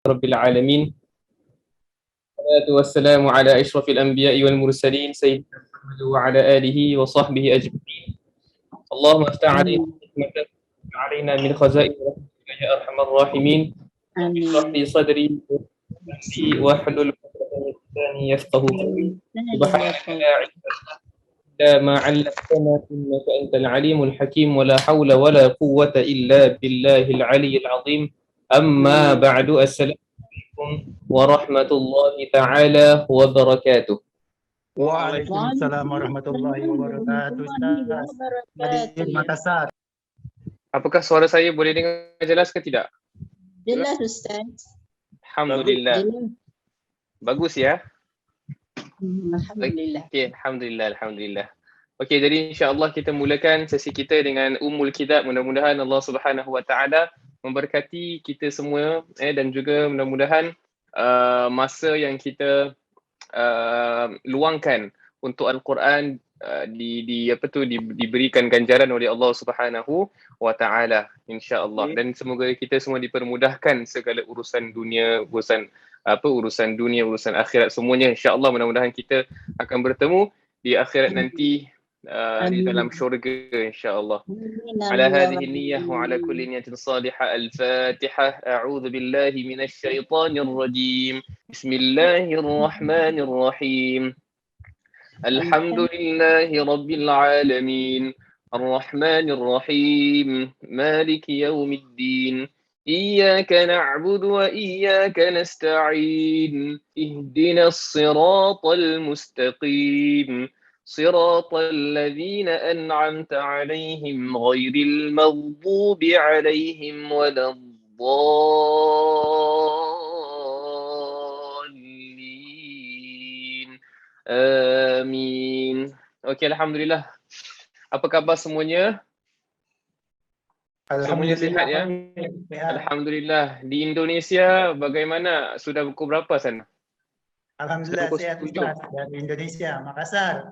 رب العالمين والصلاة والسلام على أشرف الأنبياء والمرسلين سيدنا محمد وعلى آله وصحبه أجمعين. اللهم افتح علينا حكمتك علينا من خزائن رحمتك يا أرحم الراحمين. رب اشرح لي صدري واحلل عقدة من لساني يفقه قولي. سبحانك لا علم إلا ما علمتنا إنك أنت العليم الحكيم ولا حول ولا قوة إلا بالله العلي العظيم. أما بعد السلام warahmatullahi taala wabarakatuh. Waalaikumsalam warahmatullahi wabarakatuh. Ustaz Nadir Makassar. Apakah suara saya boleh dengar jelas ke tidak? Jelas Ustaz. Alhamdulillah. Bagus ya? Alhamdulillah. Okey, alhamdulillah. Okey, jadi insya-Allah kita mulakan sesi kita dengan Ummul Kitab. Mudah-mudahan Allah Subhanahu wa taala memberkati kita semua dan juga mudah-mudahan masa yang kita luangkan untuk Al-Quran diberikan ganjaran oleh Allah Subhanahu wa taala insya-Allah, dan semoga kita semua dipermudahkan segala urusan dunia, urusan dunia, urusan akhirat semuanya insya-Allah. Mudah-mudahan kita akan bertemu di akhirat nanti di dalam syurga insya-Allah. Ala hadhihi niyyah wa ala kulli niyatin salihah. Al-Fatihah. A'udzu billahi minasy syaithanir rajim. Bismillahirrahmanirrahim. Alhamdulillahi rabbil alamin. Ar-Rahmanir Rahim. Maliki yaumiddin. إياك نعبد وإياك نستعين اهدنا الصراط المستقيم صراط الذين أنعمت عليهم غير المغضوب عليهم ولا الضالين آمين. Okey, alhamdulillah. Apa khabar semuanya? Semuanya sihat ya? Alhamdulillah. Di Indonesia bagaimana? Sudah pukul berapa sana? Alhamdulillah sehat Ustaz dari Indonesia, Makassar.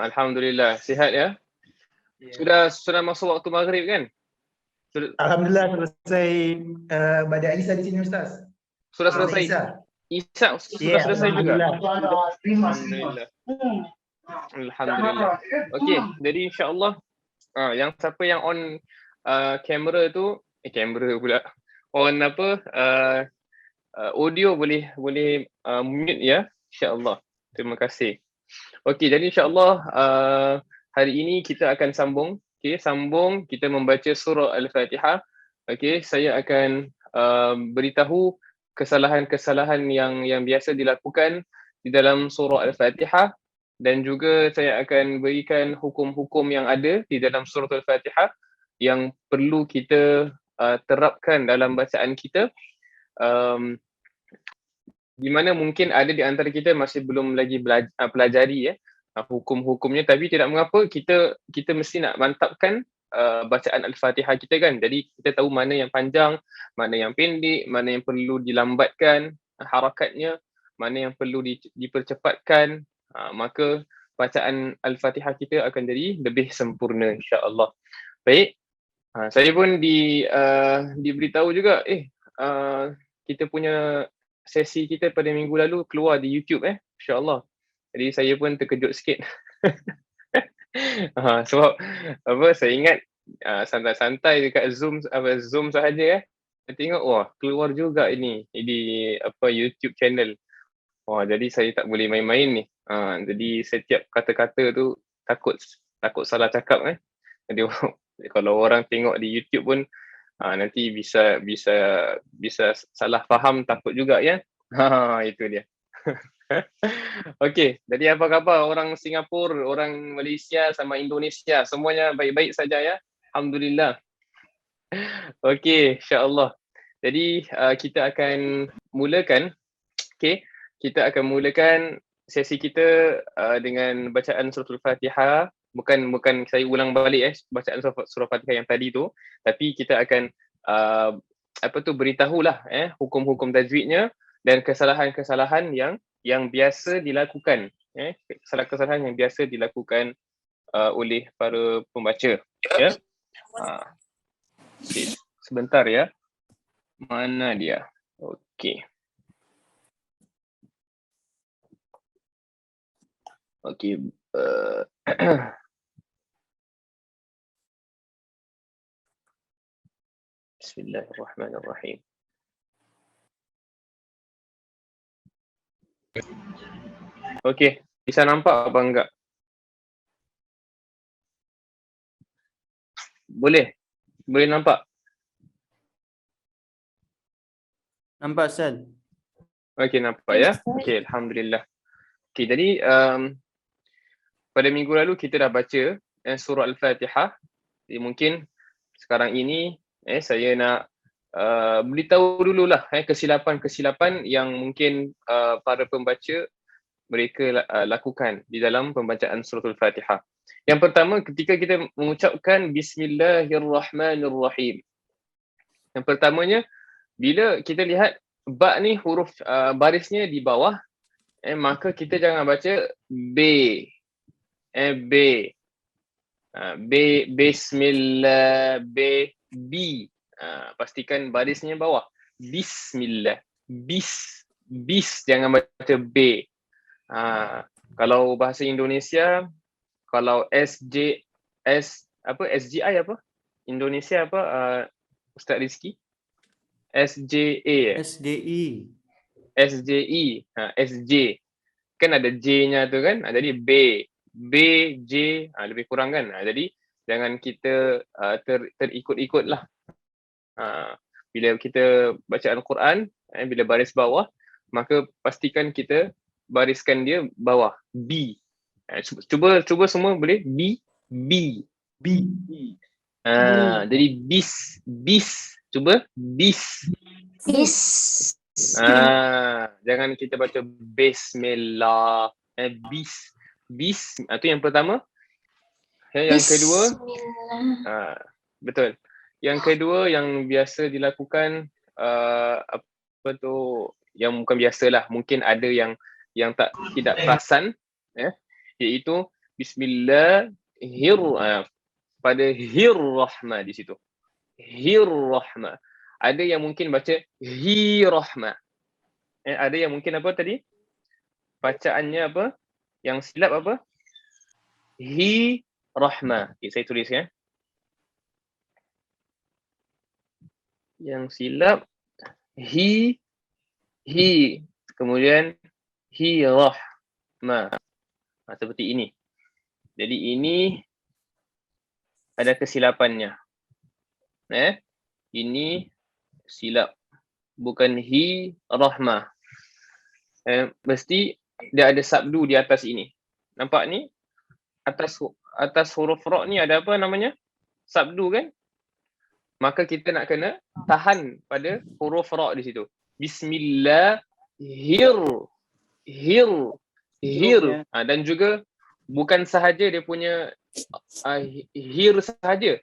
Alhamdulillah sihat ya. Sudah masuk waktu maghrib kan? Alhamdulillah selesai pada Isa di sini Ustaz. Sudah selesai. Isya sudah selesai juga. Alhamdulillah. Alhamdulillah. Okey, jadi insya-Allah yang siapa yang on kamera tu kamera pula on audio boleh mute ya, insya-Allah. Terima kasih. Okey, jadi insya-Allah hari ini kita akan sambung kita membaca surah Al-Fatihah. Okey, saya akan beritahu kesalahan-kesalahan yang biasa dilakukan di dalam surah Al-Fatihah, dan juga saya akan berikan hukum-hukum yang ada di dalam surah Al-Fatihah yang perlu kita terapkan dalam bacaan kita. Di mana mungkin ada di antara kita masih belum lagi pelajari hukum-hukumnya, tapi tidak mengapa, kita mesti nak mantapkan bacaan Al-Fatihah kita kan. Jadi kita tahu mana yang panjang, mana yang pendek, mana yang perlu dilambatkan harakatnya, mana yang perlu dipercepatkan. Maka bacaan Al-Fatihah kita akan jadi lebih sempurna insya-Allah. Baik. Saya pun diberitahu juga kita punya sesi kita pada minggu lalu keluar di YouTube insya-Allah. Jadi saya pun terkejut sikit. Sebab saya ingat santai-santai dekat Zoom sahaja saya tengok wah keluar juga ini di YouTube channel. Jadi saya tak boleh main-main ni. Jadi setiap kata-kata tu takut salah cakap Jadi kalau orang tengok di YouTube pun nanti bisa salah faham, takut juga ya. Itu dia. Okey, jadi apa khabar orang Singapura, orang Malaysia sama Indonesia? Semuanya baik-baik saja ya? Alhamdulillah. Okey, insya-Allah. Jadi kita akan mulakan kita akan mulakan sesi kita dengan bacaan surah Al-Fatihah. Bukan saya ulang balik bacaan surah Fatihah yang tadi tu, tapi kita akan beritahulah hukum-hukum tajwidnya dan kesalahan-kesalahan yang biasa dilakukan, kesalahan-kesalahan yang biasa dilakukan oleh para pembaca ya. Sebentar ya. Mana dia? Okey. Okey. Bismillahirrahmanirrahim. Okey, bisa nampak apa enggak? Boleh? Boleh nampak? Nampak Ustaz? Okey, nampak ya? Okey, alhamdulillah. Okey, jadi pada minggu lalu kita dah baca surah Al-Fatihah. Jadi mungkin sekarang ini saya nak beritahu dululah kesilapan-kesilapan yang mungkin para pembaca mereka lakukan di dalam pembacaan surah Al-Fatihah. Yang pertama, ketika kita mengucapkan Bismillahirrahmanirrahim. Yang pertamanya, bila kita lihat ba ni huruf barisnya di bawah, maka kita jangan baca B. B. B, Bismillah, B, B. Pastikan barisnya bawah. Bismillah. Bis. Jangan baca B. Kalau bahasa Indonesia, kalau SGI apa? Indonesia apa? Ustaz Rizki? SJA. SDI. SJI. SJ. Kan ada J-nya tu kan? Jadi B, J, lebih kurang kan? Jadi jangan kita terikut-ikut lah. Bila kita baca Al-Quran, bila baris bawah, maka pastikan kita bariskan dia bawah. B. Cuba semua boleh? B. Jadi bis. Cuba bis. Jangan kita baca Bismillah. Bis. Itu yang pertama. Yang kedua, betul. Yang kedua yang biasa dilakukan apa tu, yang bukan biasalah, mungkin ada yang tidak perasan, iaitu pada hir-rahmah di situ. Hir-rahmah. Ada yang mungkin baca hi-rahmah. Ada yang mungkin apa tadi? Bacaannya apa? Yang silap apa? Hi-rahmah. Okay, saya tulis ya. Yang silap hi, kemudian hi-rahmah. Seperti ini. Jadi ini ada kesilapannya. Ini silap, bukan hi-rahmah. Mesti dia ada sabdu di atas ini. Nampak ni? Atas huruf ra ni ada apa namanya? Sabdu kan? Maka kita nak kena tahan pada huruf ra di situ. Bismillah, hir. Dan juga bukan sahaja dia punya hir sahaja.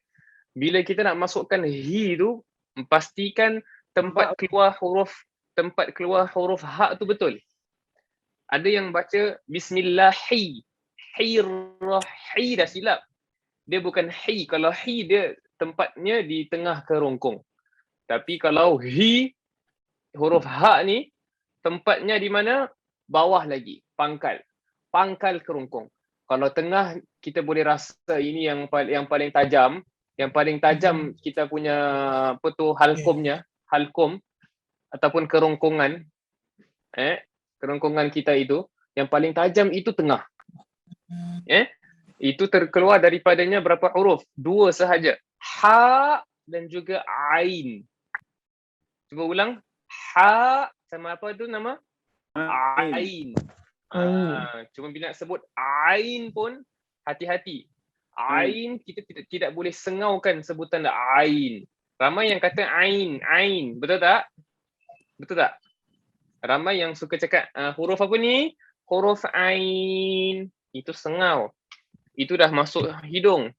Bila kita nak masukkan hi tu, pastikan tempat keluar huruf ha tu betul. Ada yang baca bismillahi, hi dah silap. Dia bukan hi. Kalau hi dia tempatnya di tengah kerongkong. Tapi kalau hi, huruf ha ni tempatnya di mana? Bawah lagi, pangkal kerongkong. Kalau tengah, kita boleh rasa ini yang paling tajam. Yang paling tajam kita punya apa tu, halkom ataupun kerongkongan. Kerongkongan kita itu, yang paling tajam itu tengah. Itu terkeluar daripadanya berapa huruf? 2 sahaja. Ha dan juga ain. Cuba ulang. Ha sama apa tu nama? Ain. Cuma bila nak sebut ain pun hati-hati. Ain kita tidak boleh sengaukan sebutan ain. Ramai yang kata ain. Betul tak? Ramai yang suka cakap huruf apa ni? Huruf ain. Itu sengau. Itu dah masuk hidung.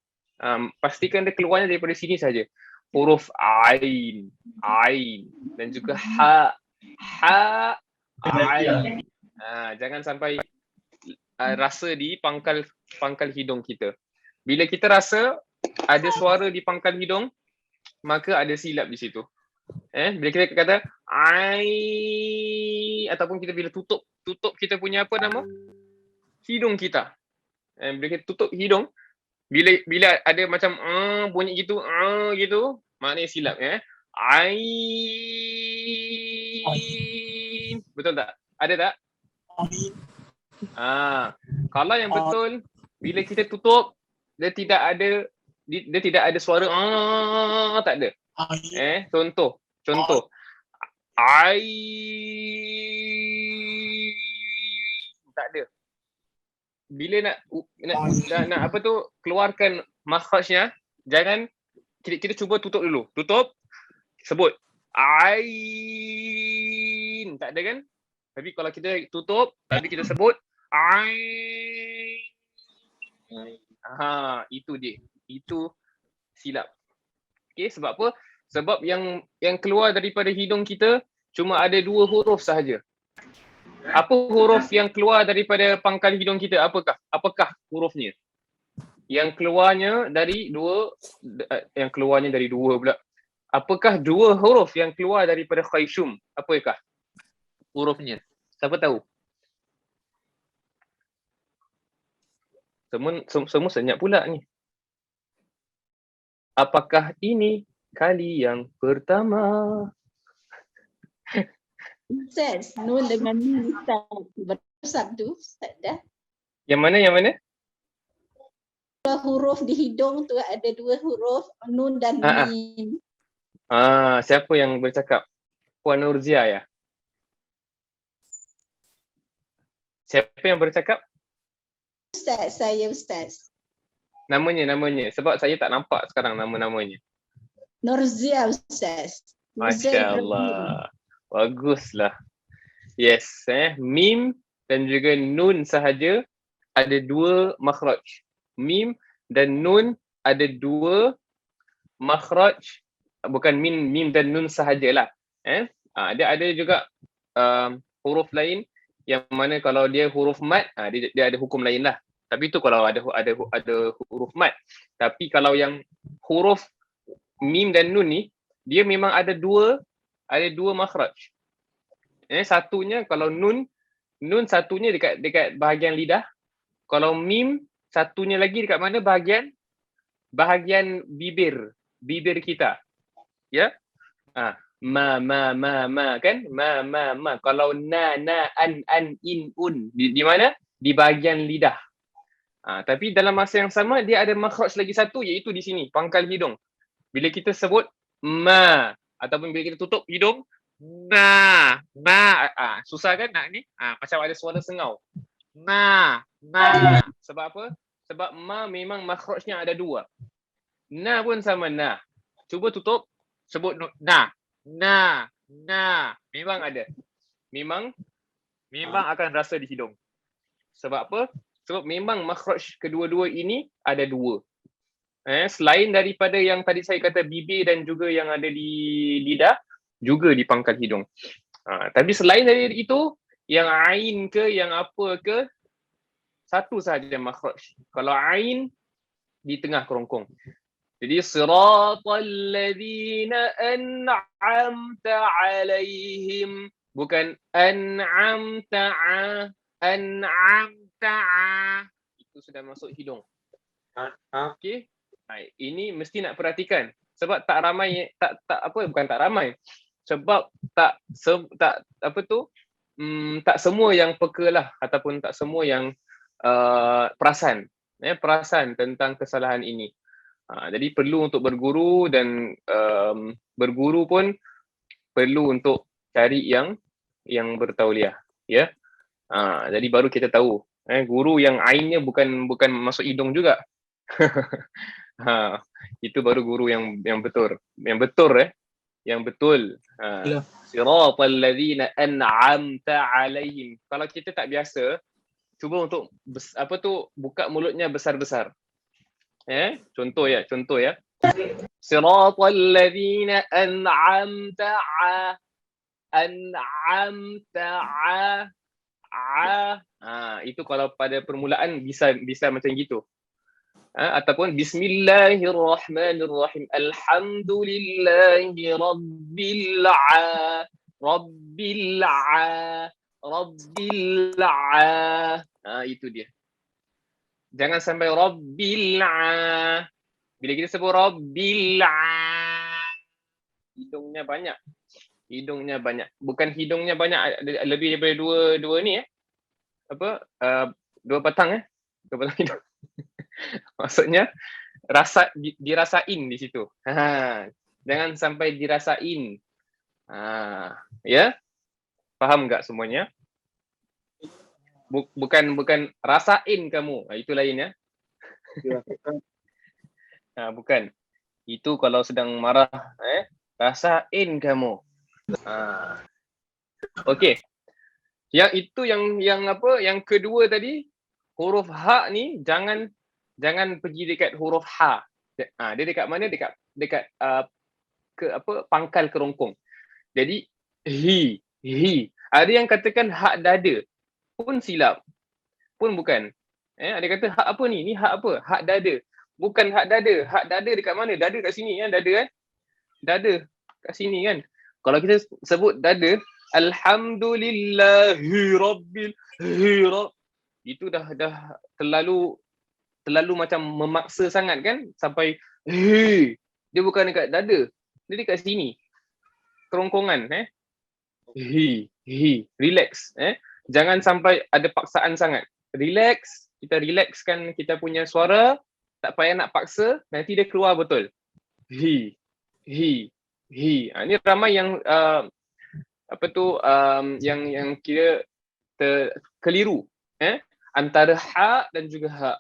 Pastikan dia keluarnya daripada sini saja. Huruf ain. Dan juga ha. Ain. Jangan sampai rasa di pangkal hidung kita. Bila kita rasa ada suara di pangkal hidung, maka ada silap di situ. Bila kita kata ai, ataupun kita bila tutup kita punya apa nama? Hidung kita. Bila kita tutup hidung, bila ada macam bunyi gitu, gitu, maknanya silap Ain. Betul tak? Ada tak? Kalau yang betul, bila kita tutup, dia tidak ada suara tak ada. Contoh. Ain. Tak ada. Bila nak apa tu, keluarkan makhrajnya, jangan kita cuba tutup dulu. Tutup, sebut ain. Tak ada kan? Tapi kalau kita tutup, tapi kita sebut ain. Itu dia. Itu silap. Okey, sebab apa? Sebab yang keluar daripada hidung kita cuma ada 2 huruf sahaja. Apa huruf yang keluar daripada pangkal hidung kita? Apakah hurufnya? Yang keluarnya dari 2 pula. Apakah 2 huruf yang keluar daripada khayshum? Apakah hurufnya? Siapa tahu? Semua senyap pula ni. Apakah ini kali yang pertama? Ustaz, nun dengan mim bersatu, Ustaz dah. Yang mana? Huruf di hidung tu ada 2 huruf, nun dan mim. Siapa yang bercakap? Puan Nurzia ya? Siapa yang bercakap? Ustaz, saya Ustaz. Namanya. Sebab saya tak nampak sekarang nama-namanya. Nurzia Ustaz. Masya Allah. Baguslah. Yes. Mim dan juga nun sahaja ada 2 makhraj. Mim dan nun ada 2 makhraj. Bukan mim dan nun sahajalah. Dia ada juga huruf lain yang mana kalau dia huruf mat, dia ada hukum lain lah. Tapi itu kalau ada huruf mat. Tapi kalau yang huruf mim dan nun ni, dia memang ada dua makhraj. Satunya kalau nun satunya dekat bahagian lidah. Kalau mim satunya lagi dekat mana? Bahagian bibir kita. Ya? Ma kan? Ma. Kalau na an in un di mana? Di bahagian lidah. Tapi dalam masa yang sama dia ada makhraj lagi satu, iaitu di sini, pangkal hidung. Bila kita sebut ma ataupun bila kita tutup hidung, ma. Susah kan nak ni? Macam ada suara sengau. Ma. Sebab apa? Sebab ma memang makhrajnya ada 2. Na pun sama na. Cuba tutup, sebut na. Memang ada. Memang akan rasa di hidung. Sebab apa? Sebab memang makhraj kedua-dua ini ada 2. Selain daripada yang tadi saya kata bibir dan juga yang ada di lidah, juga di pangkal hidung. Tapi selain dari itu, yang ain ke, yang apa ke, satu sahaja makhraj. Kalau ain, di tengah kerongkong. Jadi siratal ladzina an'amta alaihim, bukan an'amta. Itu sudah masuk hidung. Okey. Ini mesti nak perhatikan sebab tak ramai, bukan tak ramai. Sebab tak semua yang peka lah, ataupun tak semua yang perasan tentang kesalahan ini. Jadi perlu untuk berguru, dan berguru pun perlu untuk cari yang bertauliah, ya. Jadi baru kita tahu guru yang ainnya bukan masuk hidung juga. Itu baru guru yang betul. Yang betul. Siratal ladzina an'amta alaihim. Kalau kita tak biasa, cuba untuk buka mulutnya besar-besar. Contoh ya. Siratal ladzina an'amta itu kalau pada permulaan bisa macam gitu. Ataupun Bismillahirrahmanirrahim. Alhamdulillahi Rabbil itu dia. Jangan sampai Rabbil Bila kita sebut Rabbil hidungnya banyak. Bukan hidungnya banyak, lebih daripada dua ni dua batang dua batang hidung. Maksudnya dirasain di situ. Jangan sampai dirasain. Ya? Faham enggak semuanya? Bukan rasain kamu. Itu lain ya. Bukan. Itu kalau sedang marah, rasain kamu. Okey. Yang itu yang kedua tadi, huruf ha ni jangan pergi dekat huruf ha. Dia dekat mana? Dekat pangkal kerongkong. Jadi hi. Ada yang katakan hak dada pun silap. Pun bukan. Ada kata hak apa ni? Ni hak apa? Hak dada. Bukan hak dada. Hak dada dekat mana? Dada kat sini kan? Dada kan? Dada kat sini kan? Kalau kita sebut dada, Alhamdulillahi Rabbil itu dah terlalu macam memaksa sangat kan? Sampai dia bukan dekat dada. Dia dekat sini. Kerongkongan relax jangan sampai ada paksaan sangat. Relax, kita relaxkan kita punya suara, tak payah nak paksa, nanti dia keluar betul. Ini ramai yang yang kira keliru antara ha dan juga ha.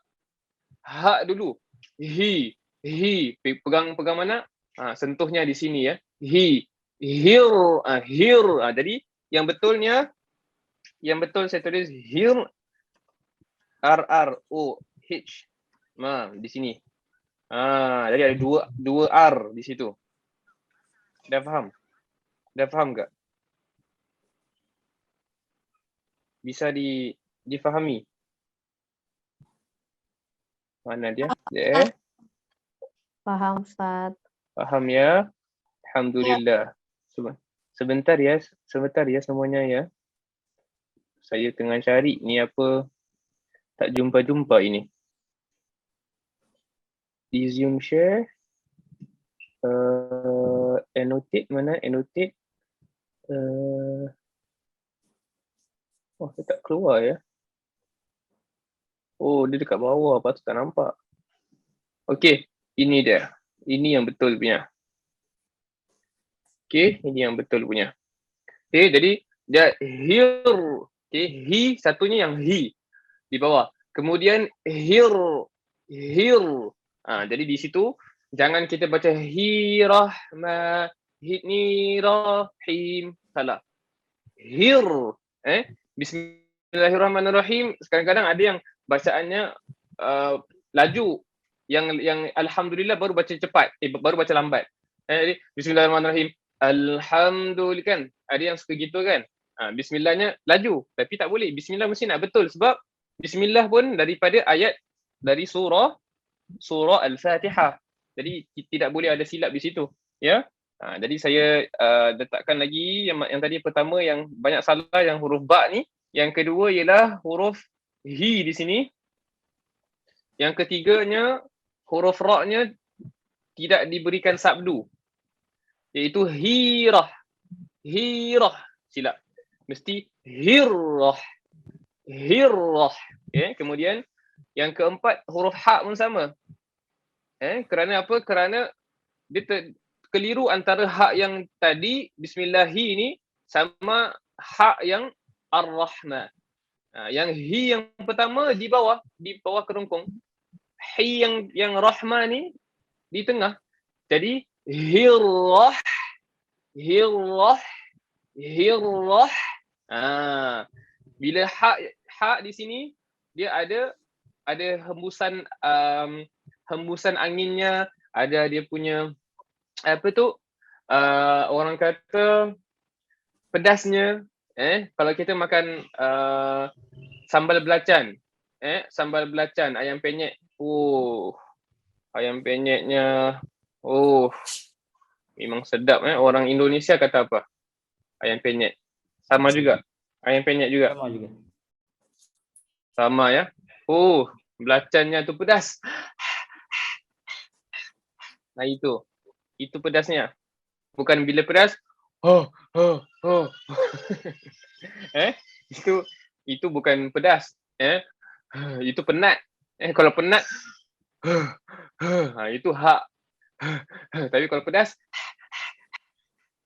Ha dulu. Hi. Pegang mana? Sentuhnya di sini ya. Hir. Jadi yang betul saya tulis hir. R-R-O-H. Di sini. Jadi ada dua R di situ. Dah faham tak? Bisa difahami? Mana dia? Faham, Ustaz. Faham ya? Alhamdulillah. Sebentar ya semuanya ya. Saya tengah cari ni apa, tak jumpa ini. Resume share. Annotate mana? Annotate. Dia tak keluar ya. Oh, dia dekat bawah, patut tak nampak. Okey, ini dia. Ini yang betul punya. Okey, ini yang betul punya. Okey, jadi dia here. Okey, he satunya yang he di bawah. Kemudian here. Jadi di situ jangan kita baca rahim. Salah. Here. Bismillahirrahmanirrahim. Kadang-kadang ada yang bacaannya laju. Yang alhamdulillah baru baca cepat, baru baca lambat. Jadi bismillahirrahmanirrahim. Alhamdulillah kan. Ada yang suka gitu kan. Bismillahnya laju, tapi tak boleh. Bismillah mesti nak betul sebab bismillah pun daripada ayat dari surah Al-Fatihah. Jadi tidak boleh ada silap di situ, ya. Jadi saya letakkan lagi yang tadi pertama yang banyak salah yang huruf ba ni. Yang kedua ialah huruf hi di sini. Yang ketiganya huruf ra-nya tidak diberikan sabdu. Iaitu hirah. Silap. Mesti hirah. Okay. Kemudian yang keempat huruf ha pun sama. Kerana apa? Kerana dia keliru antara ha yang tadi bismillahi ni sama ha yang ar-rahman. Yang hi yang pertama di bawah kerongkong. Hi yang rahman ni di tengah. Jadi hirah. Bila ha di sini dia ada hembusan anginnya, ada dia punya orang kata pedasnya. Kalau kita makan sambal belacan, sambal belacan, ayam penyet. Ayam penyetnya. Memang sedap. Orang Indonesia kata apa? Ayam penyet. Sama juga. Ayam penyet juga. Sama juga. Sama ya. Belacannya tu pedas. Nah itu pedasnya. Bukan bila pedas. Itu bukan pedas. Itu penat. Kalau penat, itu hak. Tapi kalau pedas,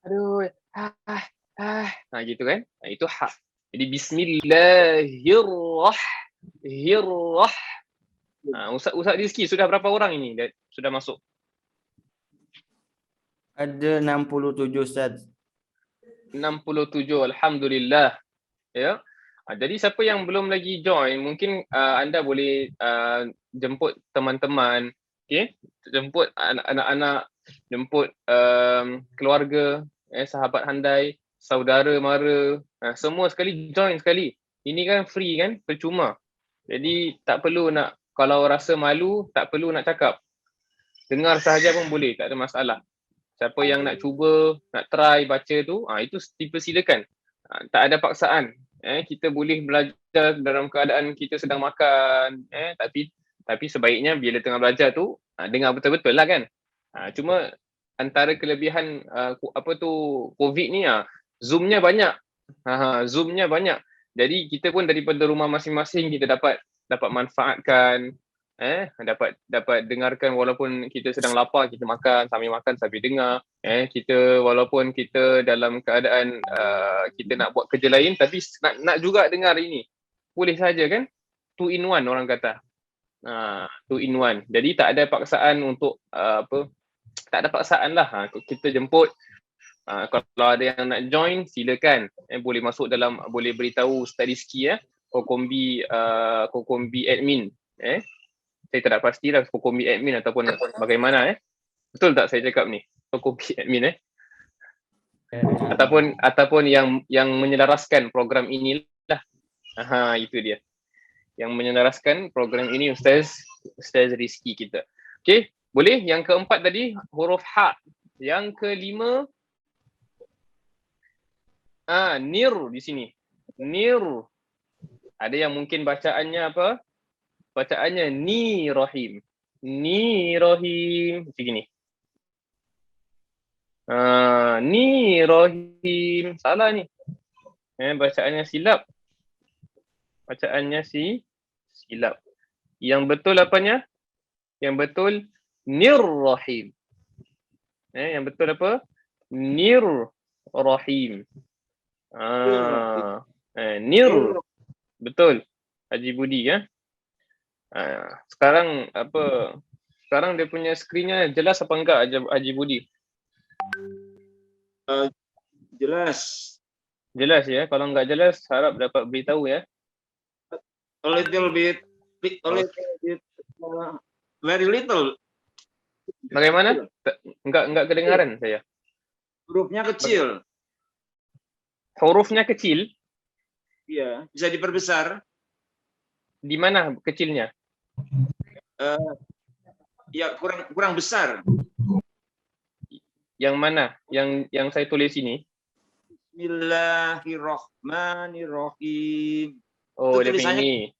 aduh, gitu kan? Itu hak. Jadi Bismillahirrahmanirrahim. Ustaz Rizki, sudah berapa orang ini sudah masuk? Ada 67 Ustaz. 67, Alhamdulillah. Ya. Jadi siapa yang belum lagi join, mungkin anda boleh jemput teman-teman, jemput anak-anak, jemput keluarga, sahabat handai, saudara mara, semua sekali join sekali. Ini kan free kan, percuma. Jadi tak perlu nak, kalau rasa malu, tak perlu nak cakap. Dengar sahaja pun boleh, tak ada masalah. Siapa yang nak cuba, nak try baca tu, itu dipersilakan. Tak ada paksaan. Kita boleh belajar dalam keadaan kita sedang makan. Tapi sebaiknya bila tengah belajar tu, dengar betul-betul lah kan. Cuma antara kelebihan COVID ni, Zoom-nya banyak. Zoom-nya banyak. Jadi kita pun daripada rumah masing-masing kita dapat manfaatkan. Dapat dengarkan walaupun kita sedang lapar, kita makan sambil dengar. Kita walaupun kita dalam keadaan kita nak buat kerja lain tapi nak juga dengar ini. Boleh saja kan? 2 in 1 orang kata. 2 in 1. Jadi tak ada paksaan untuk tak ada paksaan lah. Kita jemput. Kalau ada yang nak join, silakan. Boleh masuk boleh beritahu Ustaz Rizki Kokombi admin. Saya tak pastilah Kokombi admin ataupun bagaimana. Betul tak saya cakap ni? Kokombi admin ataupun yang menyelaraskan program inilah. Itu dia. Yang menyelaraskan program ini Ustaz Rizki kita. Okey, boleh? Yang keempat tadi huruf ha. Yang kelima nir di sini. Nir. Ada yang mungkin bacaannya apa? Bacaannya ni rahim. Ni rahim. Macam gini. Ni rahim. Salah ni. Bacaannya silap. Bacaannya silap. Yang betul apanya? Yang betul nir rahim. Yang betul apa? Nir rahim. Nir. Betul. Haji Budi Sekarang sekarang dia punya skrinnya jelas apa enggak Haji Budi? Jelas. Jelas ya. Kalau enggak jelas harap dapat beritahu ya. A little bit, very little. Bagaimana? Enggak kedengaran saya. Hurufnya kecil. Hurufnya kecil? Iya, bisa diperbesar. Di mana kecilnya? Ya kurang besar. Yang mana? Yang saya tulis ini? Bismillahirrahmanirrahim. Ini.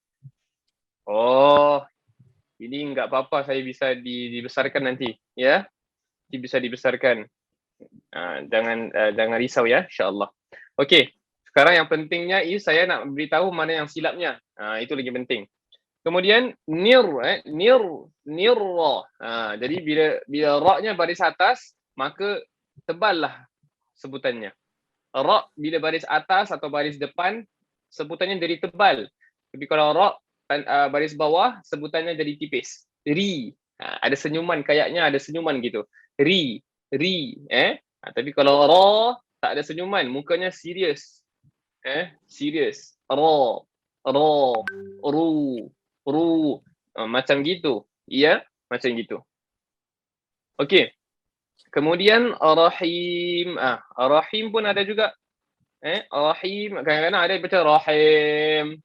Ini enggak apa-apa, saya bisa dibesarkan nanti, ya. Bisa dibesarkan. Jangan risau ya, insya-Allah. Okey. Sekarang yang pentingnya saya nak beritahu mana yang silapnya. Itu lagi penting. Kemudian nir. Jadi bila ra-nya baris atas, maka teballah sebutannya. Ra bila baris atas atau baris depan, sebutannya jadi tebal. Tapi kalau ra baris bawah, sebutannya jadi tipis. Ri. Ada senyuman, kayaknya ada senyuman gitu. Ri. Tapi kalau ra tak ada senyuman, mukanya serius. Serius. Ra, ru. Macam gitu. Ya, macam gitu. Okey. Kemudian rahim. Rahim pun ada juga. Rahim kadang-kadang ada baca rahim.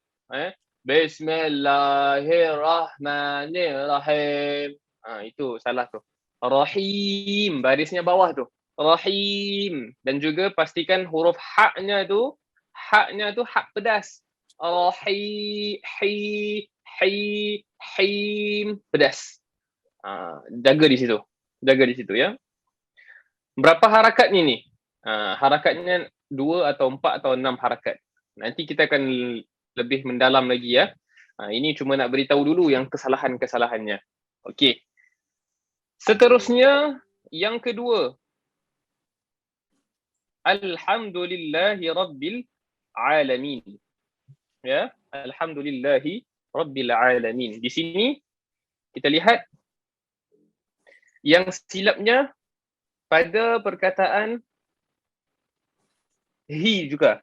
Bismillahirrahmanirrahim. Itu salah tu. Rahim, barisnya bawah tu. Rahim. Dan juga pastikan huruf haknya tu hak pedas. Him, pedas. Jaga di situ. Jaga di situ ya. Berapa harakatnya ni? Harakatnya 2 atau 4 atau 6 harakat. Nanti kita akan lebih mendalam lagi ya. Ini cuma nak beritahu dulu yang kesalahan-kesalahannya. Okey. Seterusnya yang kedua. Alhamdulillahi Rabbil Alamin. Ya, Alhamdulillahi Rabbil Alamin. Di sini kita lihat yang silapnya pada perkataan he juga.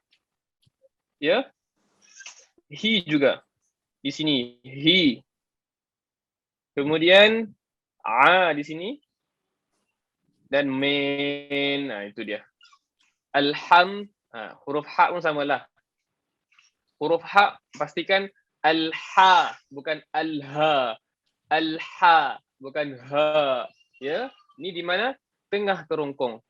Ya. He juga. Di sini he. Kemudian di sini dan min. Itu dia. Huruf ha pun samalah. Huruf ha pastikan al-ha bukan al-ha. Al-ha bukan ha. Ya. Ini di mana? Tengah kerongkong.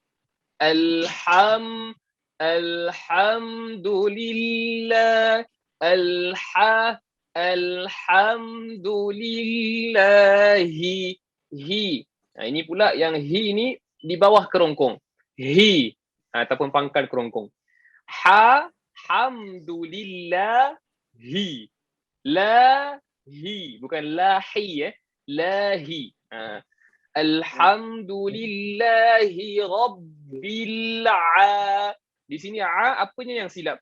Alhamdulillah. Alhamdulillahi. Hi. Ini pula yang hi ni di bawah kerongkong. Hi. Ataupun pangkal kerongkong. Hamdulillahi. Lahi. Bukan lahi. Lahi. Alhamdulillahi Rabbil Di sini apanya yang silap?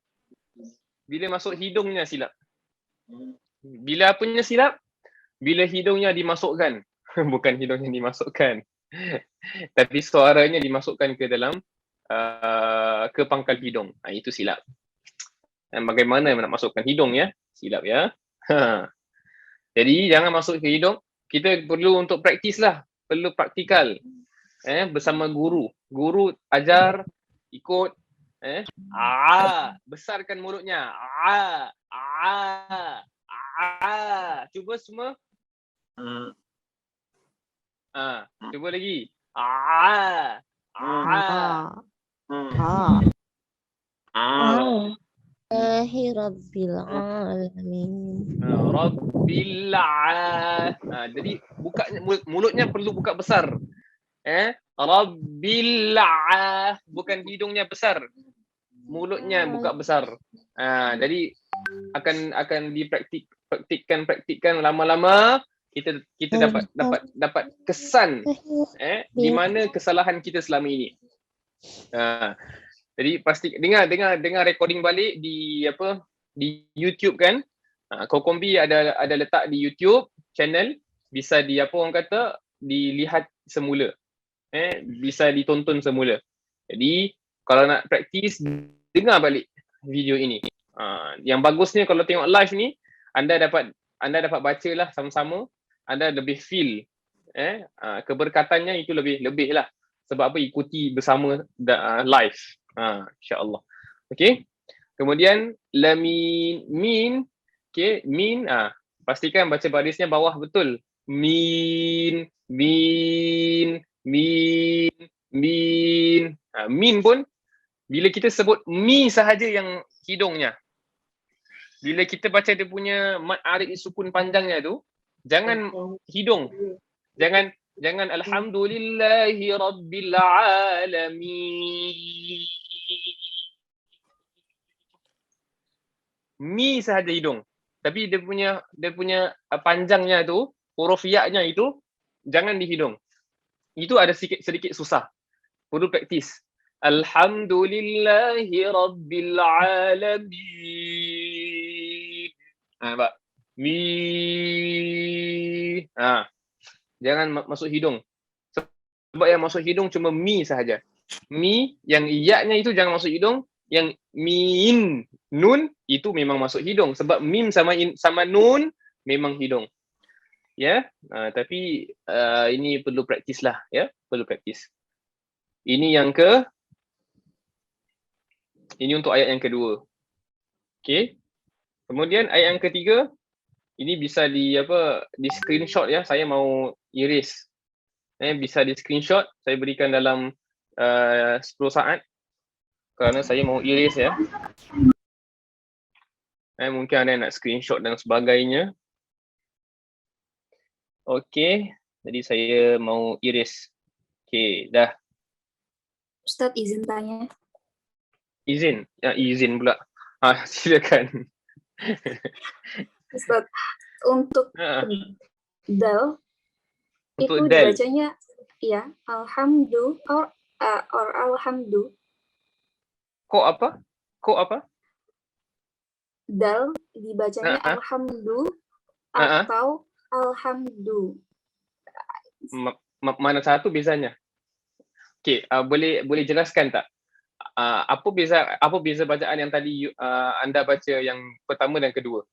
Bila masuk hidungnya silap. Bila apanya silap? Bila hidungnya dimasukkan. Bukan hidungnya dimasukkan. Tapi suaranya dimasukkan ke dalam ke pangkal hidung. Itu silap. Dan bagaimana nak masukkan hidung ya? Silap ya. Jadi jangan masuk ke hidung. Kita perlu untuk praktis lah. Perlu praktikal. Bersama guru. Guru ajar, ikut. Besarkan mulutnya. Cuba semua. Cuba lagi. Rabbil Alamin. Rabbil Jadi buka mulutnya perlu buka besar. Rabbil bukan hidungnya besar. Mulutnya buka besar. Jadi akan dipraktikkan lama-lama kita dapat kesan di mana kesalahan kita selama ini. Jadi pasti dengar recording balik di YouTube kan. Kokombi ada letak di YouTube channel, bisa dilihat semula. Bisa ditonton semula. Jadi kalau nak praktis, dengar balik video ini. Yang bagusnya kalau tengok live ni, anda dapat bacalah sama-sama, anda lebih feel keberkatannya itu lebih lah. Sebab apa? Ikuti bersama live. InsyaAllah. Okey. Kemudian min. Okey, min. Pastikan baca barisnya bawah betul. Min. Min pun bila kita sebut mi sahaja yang hidungnya. Bila kita baca dia punya mad arid sukun panjangnya tu, jangan hidung. Jangan alhamdulillahi rabbil alamin. Mi sahaja hidung. Tapi dia punya panjangnya tu, huruf ya-nya itu jangan di hidung. Itu ada sedikit susah. Perlu praktis. Alhamdulillahi rabbil alamin. Nampak? Mi. Jangan masuk hidung. Sebab yang masuk hidung cuma mi sahaja. Mi, yang ya-nya itu jangan masuk hidung. Yang min, nun, itu memang masuk hidung. Sebab mim sama nun memang hidung. Ya, tapi ini perlu praktis lah. Ya, perlu praktis. Ini untuk ayat yang kedua. Okey. Kemudian ayat yang ketiga, ini bisa di screenshot ya. Saya mau erase. Bisa di screenshot. Saya berikan dalam 10 saat kerana saya mau erase ya. Mungkin ada yang nak screenshot dan sebagainya. Okey, jadi saya mau erase. Okey, dah. Ustadz izin tanya. Izin? Ya, izin pula. Silakan. Ustadz, untuk dal Untuk itu dal. dibacanya ya alhamdu or alhamdu. Kok apa? Kok apa? Dal dibacanya alhamdu atau alhamdu. Mana satu bezanya? Okey, boleh jelaskan tak? Apa beza bacaan yang tadi anda baca yang pertama dan kedua?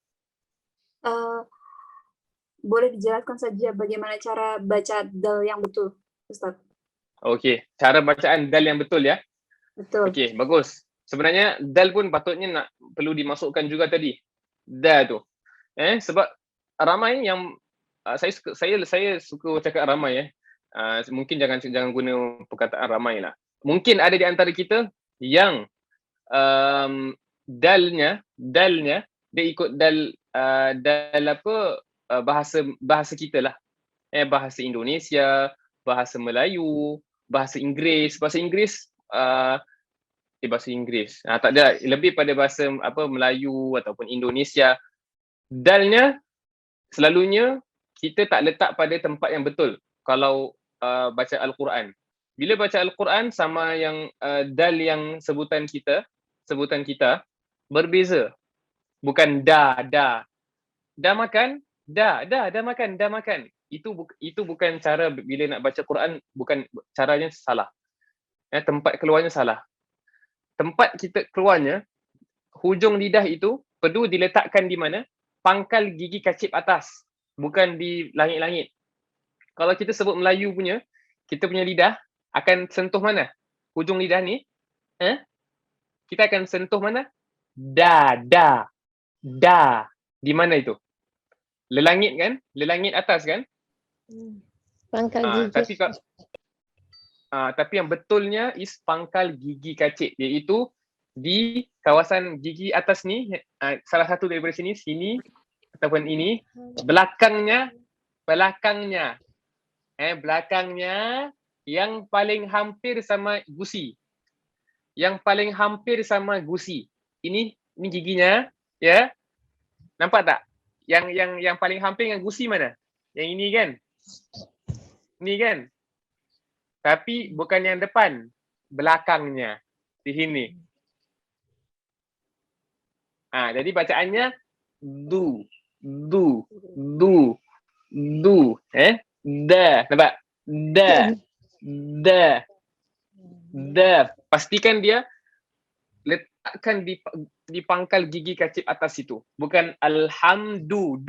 Boleh dijelaskan saja bagaimana cara baca dal yang betul, Ustaz? Okey, cara bacaan dal yang betul ya. Betul. Okey, bagus. Sebenarnya dal pun patutnya perlu dimasukkan juga tadi. Dal tu. Sebab ramai yang saya suka cakap ramai ya. Mungkin jangan guna perkataan ramai lah. Mungkin ada di antara kita yang dalnya dia ikut dal bahasa kita lah. Bahasa Indonesia, bahasa Melayu, bahasa Inggeris. Bahasa Inggeris tak ada, lebih pada bahasa Melayu ataupun Indonesia. Dalnya selalunya kita tak letak pada tempat yang betul kalau baca Al-Quran. Bila baca Al-Quran sama yang dal yang sebutan kita berbeza. Bukan dah makan, dah makan. Itu bukan cara bila nak baca Quran, bukan caranya salah. Tempat keluarnya salah. Tempat kita keluarnya, hujung lidah itu perlu diletakkan di mana? Pangkal gigi kacip atas, bukan di langit-langit. Kalau kita sebut Melayu punya, kita punya lidah akan sentuh mana? Hujung lidah ni, kita akan sentuh mana? Da. Di mana itu? Lelangit kan? Lelangit atas kan? Pangkal gigi. Tapi yang betulnya is pangkal gigi kacip, iaitu di kawasan gigi atas ni, salah satu daripada sini ataupun ini, belakangnya yang paling hampir sama gusi. Ini giginya, ya. Nampak tak? Yang paling hampir dengan gusi mana? Yang ini kan? Ini kan? Tapi bukan yang depan, belakangnya di sini. Jadi bacaannya du. Da, nampak? Da. Pastikan dia letakkan di pangkal gigi kacip atas itu, bukan alhamdu.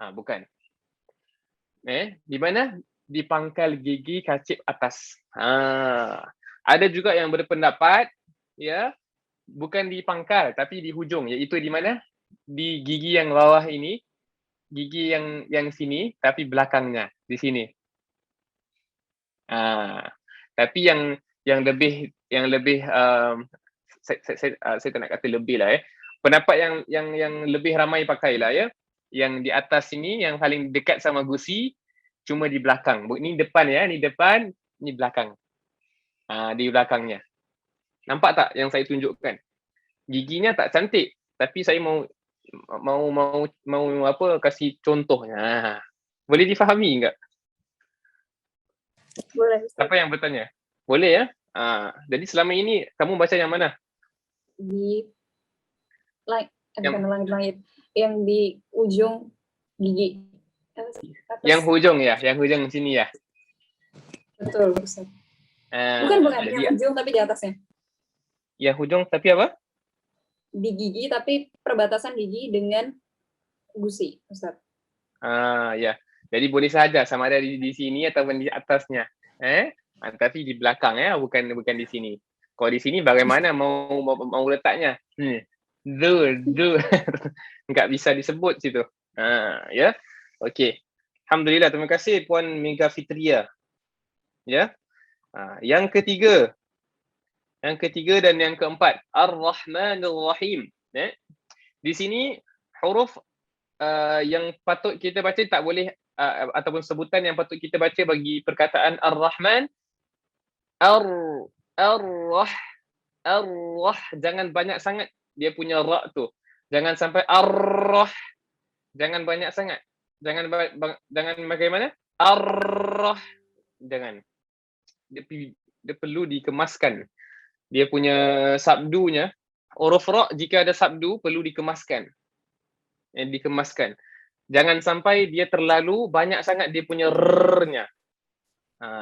Bukan. Di mana? Di pangkal gigi kacip atas. Ada juga yang berpendapat ya, bukan di pangkal tapi di hujung, iaitu di mana? Di gigi yang bawah ini, gigi yang sini tapi belakangnya di sini. Tapi yang lebih saya tak nak kata lebih lah pendapat yang lebih ramai pakai lah ya, yang di atas sini yang paling dekat sama gusi, cuma di belakang. Ini depan ya, ni depan, ni belakang. Di belakangnya. Nampak tak yang saya tunjukkan? Giginya tak cantik, tapi saya mau kasih contohnya. Boleh difahami enggak? Boleh. Apa yang bertanya? Boleh ya? Jadi selama ini kamu baca yang mana? Di langit-langit yang di ujung gigi. Yang hujung ya, yang hujung sini ya. Betul, Ustaz. Bukan yang ujung tapi di atasnya. Yang hujung tapi apa? Di gigi tapi perbatasan gigi dengan gusi, Ustaz. Ya. Jadi boleh saja sama ada di sini ataupun di atasnya. Tapi di belakang bukan di sini. Kalau di sini bagaimana mau letaknya? Enggak bisa disebut situ. Ya. Okey. Alhamdulillah, terima kasih Puan Mega Fitria. Ya. Yang ketiga dan yang keempat, Ar-Rahmanir Rahim. Di sini huruf yang patut kita baca tak boleh ataupun sebutan yang patut kita baca bagi perkataan Ar-Rahman, Ar-Rah, jangan banyak sangat dia punya ra tu. Jangan sampai Ar-Rah. Jangan banyak sangat. Jangan bagaimana? Ar-Rah. Jangan. Dia perlu dikemaskan. Dia punya sabdunya, huruf ra jika ada sabdu perlu dikemaskan. Dikemaskan. Jangan sampai dia terlalu banyak sangat dia punya r-nya.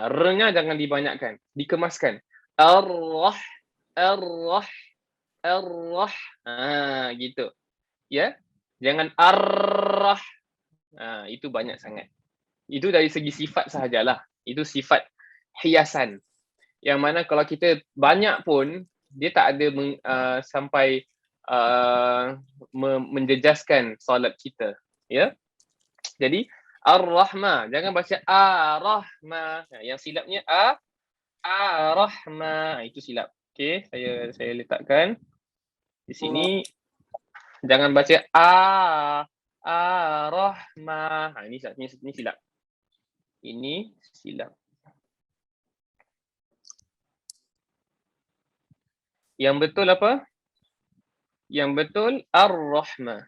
R-nya jangan dibanyakkan, dikemaskan. Ar-Rah, Ar-Rah, Ar-Rah. Gitu. Ya. Jangan Ar-Rah. Itu banyak sangat. Itu dari segi sifat sahajalah. Itu sifat hiasan. Yang mana kalau kita banyak pun dia tak ada sampai menjejaskan solat kita. Ya. Jadi Ar-Rahma, jangan baca Ar-Rahma. Yang silapnya Ar-Rahma. Itu silap. Okey, saya letakkan di sini. Jangan baca Ar-Rahma. Ini silap. Ini silap. Yang betul apa? Yang betul Ar-Rahma.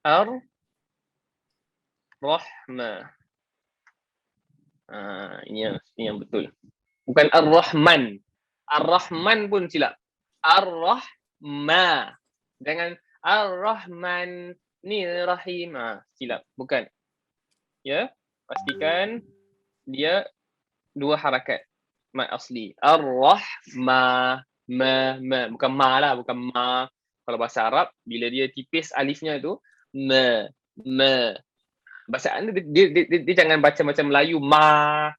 Ar-Rahma. Ini yang betul. Bukan Ar-Rahman. Ar-Rahman pun silap. Ar-Rahma. Jangan Ar-Rahman ni Rahim. Silap. Bukan. Ya. Pastikan dia dua harakat. Mad asli. Ar-Rahma. Bukan ma lah. Bukan ma. Kalau bahasa Arab, bila dia tipis alifnya tu, ma. Bacaan dia jangan baca macam Melayu. Ma.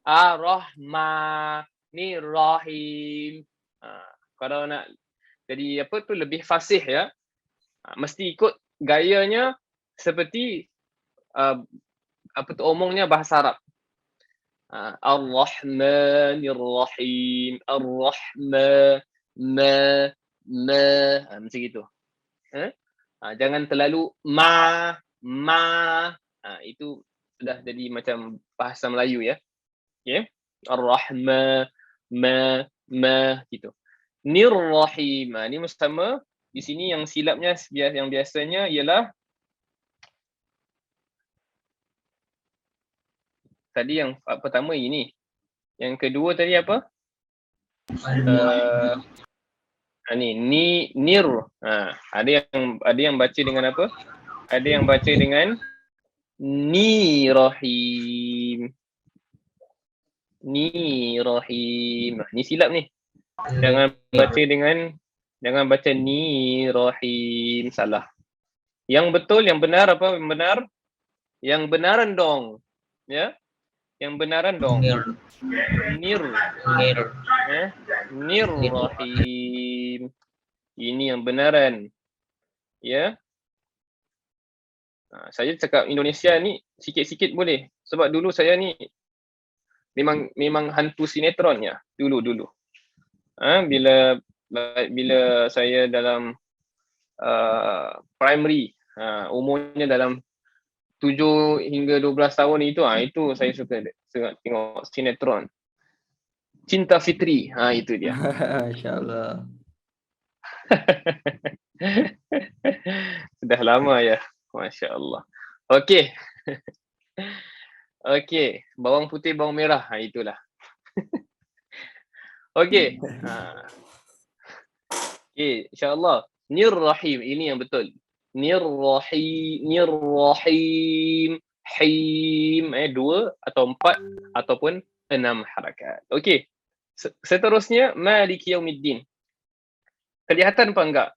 Ar-Rahma. Ni Rahim. Kalau nak jadi apa tu lebih fasih ya. Mesti ikut gayanya seperti apa tu omongnya bahasa Arab. Ar-Rahmanir Rahim. Ar-Rahma macam gitu. Jangan terlalu ma. Itu sudah jadi macam bahasa Melayu ya. Okey. Ar-Rahma gitu. Nir-Rahim. Ini sama. Di sini yang silapnya yang biasanya ialah tadi yang pertama ini. Yang kedua tadi apa? Nir. Ada yang baca dengan apa? Ada yang baca dengan Ni-Rahim. Ni-Rahim. Ni silap ni. Jangan baca Ni-Rahim. Salah. Yang betul, yang benar apa? Yang benar? Yang benaran dong. Ya? Yang benaran dong. Nir-Rahim. Ini yang benaran. Ya? Saya cakap Indonesia ni sikit-sikit boleh. Sebab dulu saya ni memang hantu sinetron ya. Dulu. Bila saya dalam primary, umurnya dalam 7 hingga 12 tahun itu saya suka tengok sinetron. Cinta Fitri, itu dia. Masya-Allah. Sudah lama ya. Masya-Allah. Okey. Okey, bawang putih, bawang merah, itulah. Okey. Okey, insya-Allah. Nir-Rahim, ini yang betul. Nir-Rahim. Him, 2 atau 4 ataupun 6 harakat. Okey. Seterusnya Maliki Yaumiddin. Kelihatan apa enggak?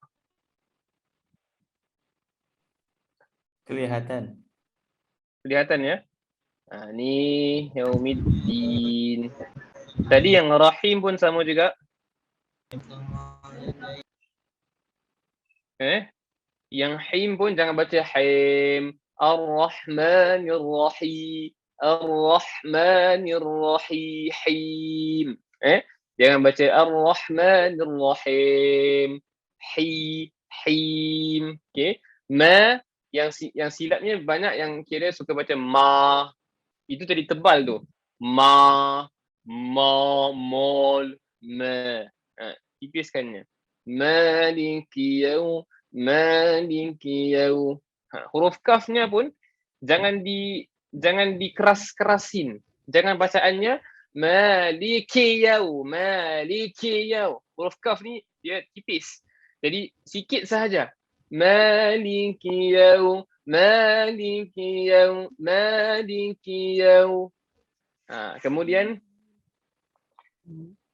Kelihatan ya. Ni Yaumiddin. Tadi yang Rahim pun sama juga. Yang him pun jangan baca him. Ar-Rahmanir-Rahim. Ar-Rahmanir-Rahim. Jangan baca Ar-Rahmanir-Rahim. Him. Okay. Ma yang silapnya banyak yang kira suka baca ma. Itu tadi tebal tu. Ma, mol, ma. Tipiskannya. Maliki yaum. Huruf kafnya pun jangan dikeras-kerasin. Jangan bacaannya maliki yaum. Huruf kaf ni dia tipis. Jadi sikit sahaja. Maliki yaum. Kemudian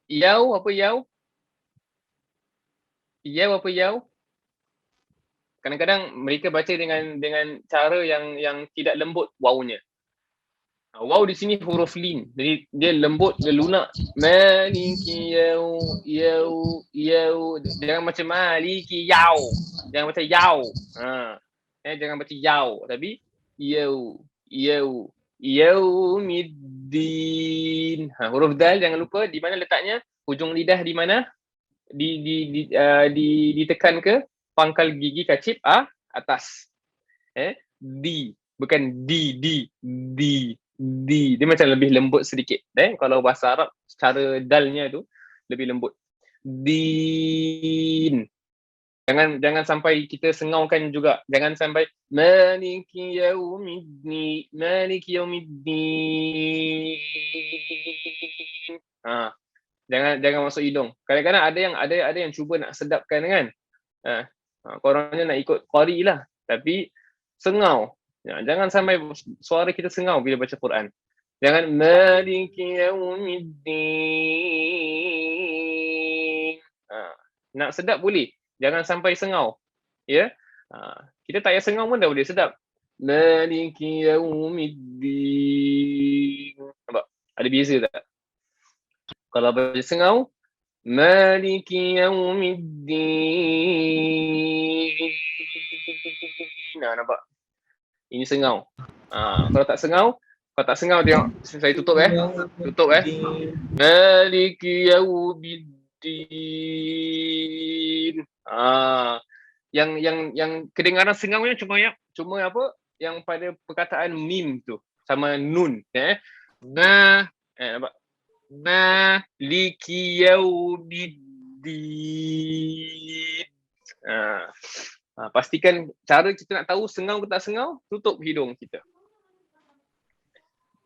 yaw apa yaw? Kadang-kadang mereka baca dengan cara yang tidak lembut wawnya. Waw di sini huruf lin. Jadi dia lembut, dia lunak. Maliki yaw. Jangan macam maliki yaw. Jangan baca yaw. Jangan baca yaw, tapi yaumiddin. Huruf dal jangan lupa di mana letaknya? Hujung lidah di mana? Ditekan ke pangkal gigi kacip atas. Di, bukan di. Dia macam lebih lembut sedikit. Kalau bahasa Arab secara dalnya tu lebih lembut. Din. Jangan sampai kita sengaukan juga. Jangan sampai maliki yaumiddin. Jangan masuk hidung. Kadang-kadang ada yang cuba nak sedapkan kan. Korangnya nak ikut qari lah. Tapi sengau. Jangan sampai suara kita sengau bila baca Quran. Jangan maliki yaumiddin. Nak sedap boleh. Jangan sampai sengau. Ya. Kita tak payah sengau pun dah boleh sedap. Maliki yaumiddin. Nampak? Ada beza tak? Kalau baca sengau, maliki yaumiddin. Nampak? Ini sengau. Kalau tak sengau tengok. Saya tutup Tutup Maliki yaumiddin. Yang kedengaran sengaunya cuma apa? Yang pada perkataan mim tu sama nun. Nampak? Maliki yaumiddin. Pastikan cara kita nak tahu sengau ke tak sengau, tutup hidung kita.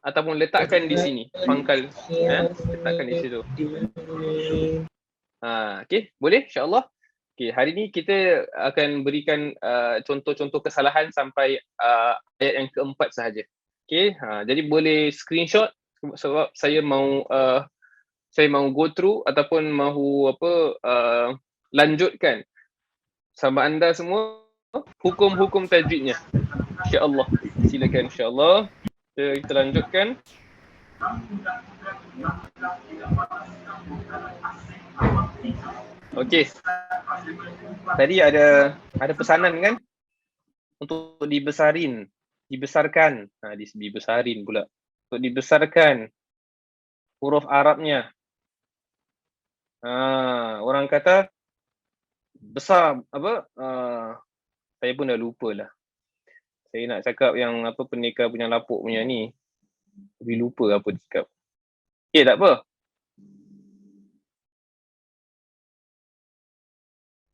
Ataupun letakkan di sini, pangkal. Letakkan di situ. Okey, boleh insya-Allah. Okey, hari ni kita akan berikan contoh-contoh kesalahan sampai ayat yang keempat sahaja. Okey, jadi boleh screenshot sebab saya mau go through ataupun mahu lanjutkan sama anda semua hukum-hukum tajwidnya. Insya-Allah. Silakan insya-Allah. Kita lanjutkan. Okey. Tadi ada pesanan kan untuk dibesarkan. Dibesarin pula. Untuk dibesarkan huruf Arabnya. Orang kata besar apa? Saya pun dah lupa lah. Saya nak cakap yang apa Pendekar punya lapuk punya ni. Tapi lupa apa dia cakap. Okay, tak apa.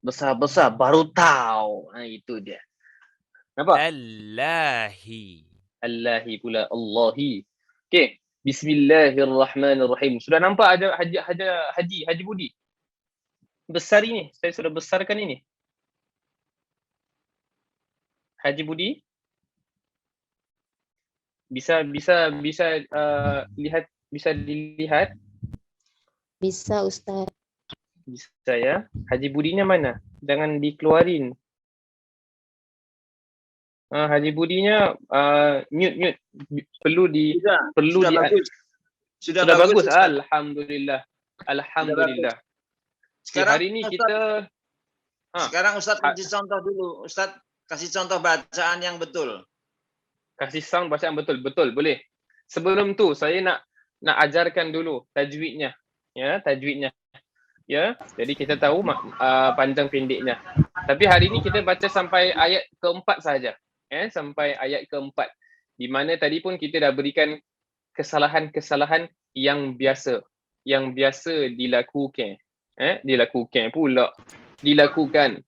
Besar-besar baru tahu. Itu dia. Nampak? Allahi pula. Allahi. Okay. Bismillahirrahmanirrahim. Sudah nampak ada Haji Budi? Besar ini. Saya sudah besarkan ini. Haji Budi? Bisa lihat, bisa dilihat? Bisa Ustaz. Bisa ya. Haji Budinya mana? Jangan dikeluarin. Haji Budinya mute. Perlu di bagus. Sudah bagus. Alhamdulillah. Sekarang hari ini kita Sekarang Ustaz kasih contoh dulu. Ustaz kasih contoh bacaan yang betul. Kasih sound bacaan betul, boleh. Sebelum tu saya nak ajarkan dulu tajwidnya, ya, tajwidnya. Ya, jadi kita tahu panjang pendeknya. Tapi hari ini kita baca sampai ayat keempat saja, sampai ayat keempat. Di mana tadi pun kita dah berikan kesalahan-kesalahan yang biasa dilakukan. Dilakukan pula. Dilakukan.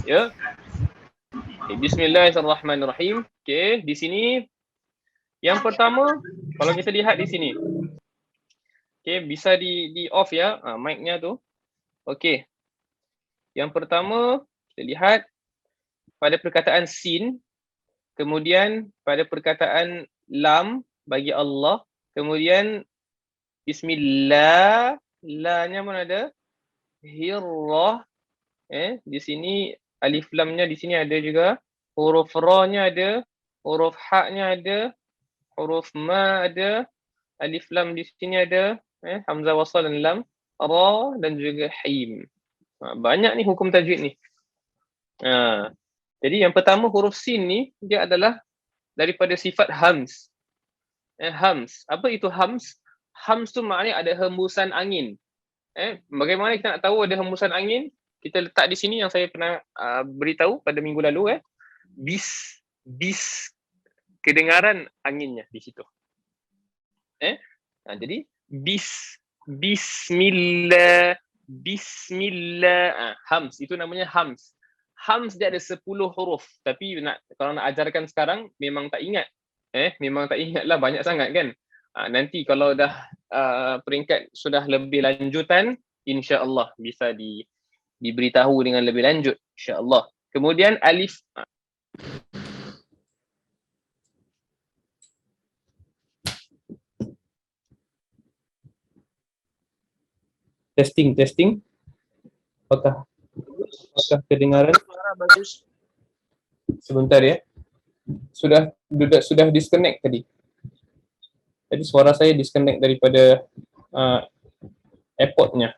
Ya. Okay, bismillahirrahmanirrahim. Okey, di sini yang pertama kalau kita lihat di sini. Okey, bisa di off ya mic-nya tu. Okey. Yang pertama kita lihat pada perkataan sin, kemudian pada perkataan lam bagi Allah, kemudian bismillah, la-nya pun ada, hirrah, di sini alif lamnya di sini ada juga, huruf ra-nya ada, huruf ha-nya ada, huruf ma ada, alif lam di sini ada, hamzah wasal dan lam, ra dan juga him. Banyak ni hukum tajwid ni. Jadi yang pertama huruf sin ni dia adalah daripada sifat hams. Hams. Apa itu hams? Hams tu maknanya ada hembusan angin. Bagaimana kita nak tahu ada hembusan angin? Kita letak di sini yang saya pernah beritahu pada minggu lalu. Bis kedengaran anginnya di situ. Jadi bismillah, hams itu namanya hams. Hams dia ada 10 huruf, tapi kalau nak ajarkan sekarang memang tak ingat. Memang tak ingatlah, banyak sangat kan. Nanti kalau dah peringkat sudah lebih lanjutan, insya-Allah bisa diberitahu dengan lebih lanjut, insya-Allah. Kemudian alif testing. Apakah kedengaran? Suara bagus. Sebentar ya. Sudah disconnect tadi. Jadi suara saya disconnect daripada airport-nya.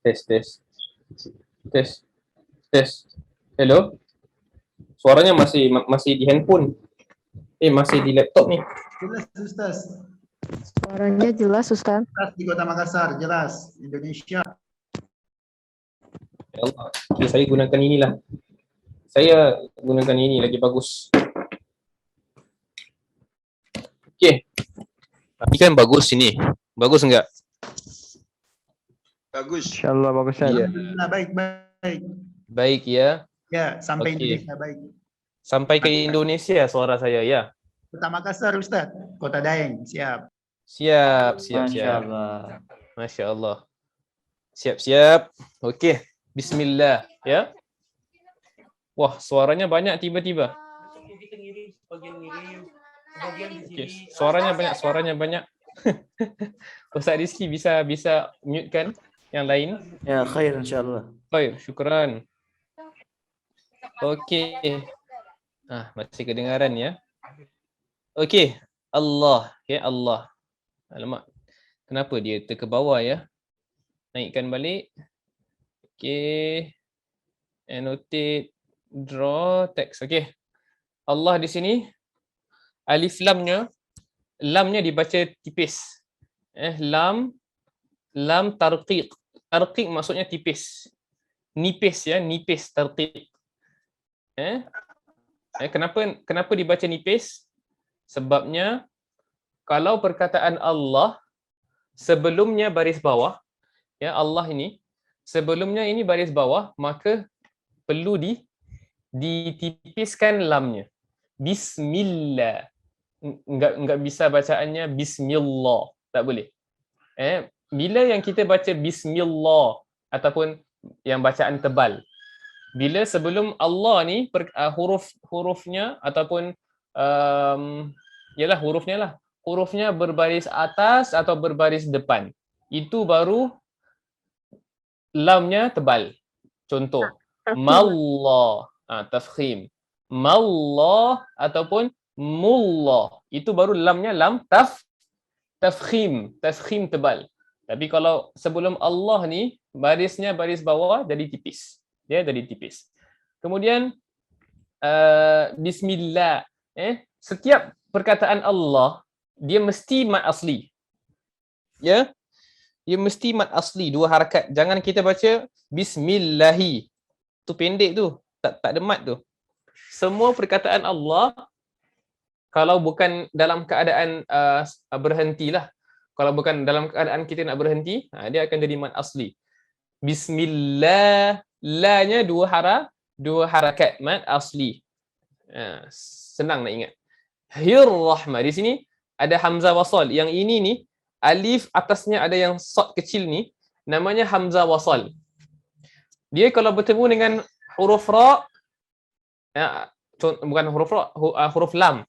Tes. Hello. Suaranya masih di handphone. Masih di laptop ni. Jelas Ustaz. Suaranya jelas, Ustaz. Ustaz di Kota Makassar, jelas. Indonesia. Ya Allah. Okay, saya gunakan inilah. Saya gunakan ini lagi bagus. Okey. Ini kan bagus ini. Bagus enggak? Bagus. InsyaAllah bagus Ustaz. Ya. Nah, baik. Baik ya. Ya, sampai Okey. Indonesia baik. Sampai ke Indonesia suara saya ya. Kota Makassar Ustaz, Kota Daeng, siap. Siap. InsyaAllah. Masya Allah. Siap. Okey. Bismillah ya. Wah, suaranya banyak tiba-tiba. Okay. Suaranya banyak. Ustaz Rizki bisa mute kan yang lain? Ya, khair insyaAllah. Baik, syukran. Okey. Masih kedengaran ya. Okey. Allah, ya Allah. Alamak. Kenapa dia ke bawah ya? Naikkan balik. Okey. Annotate, draw text. Okey. Allah di sini alif lamnya dibaca tipis. Lam tarqiq. Tarqiq maksudnya tipis. Nipis ya, nipis tarqiq. Kenapa dibaca nipis? Sebabnya kalau perkataan Allah sebelumnya baris bawah, ya Allah ini sebelumnya ini baris bawah, maka perlu ditipiskan lamnya. Bismillah. Enggak bisa bacaannya bismillah, tak boleh. Bila yang kita baca bismillah ataupun yang bacaan tebal, bila sebelum Allah ni hurufnya ataupun hurufnya berbaris atas atau berbaris depan, itu baru lamnya tebal. Contoh, mallah, tafkhim. Mallah ataupun mullah, itu baru lamnya lam tafkhim tebal. Tapi kalau sebelum Allah ni barisnya baris bawah jadi tipis. Dia jadi tipis. Kemudian bismillah. Setiap perkataan Allah dia mesti mad asli. Ya. Dia mesti mad asli, 2 harakat. Jangan kita baca bismillahi. Tu pendek tu. Tak ada mad tu. Semua perkataan Allah kalau bukan dalam keadaan berhentilah. Kalau bukan dalam keadaan kita nak berhenti, dia akan jadi mad asli. Bismillah, la-nya 2 harakat mad asli. Senang nak ingat. Hir-Rahmah. Di sini ada hamzah wasal. Yang ini ni alif atasnya ada yang sad kecil ni namanya hamzah wasal. Dia kalau bertemu dengan huruf ra, bukan huruf ra, huruf lam.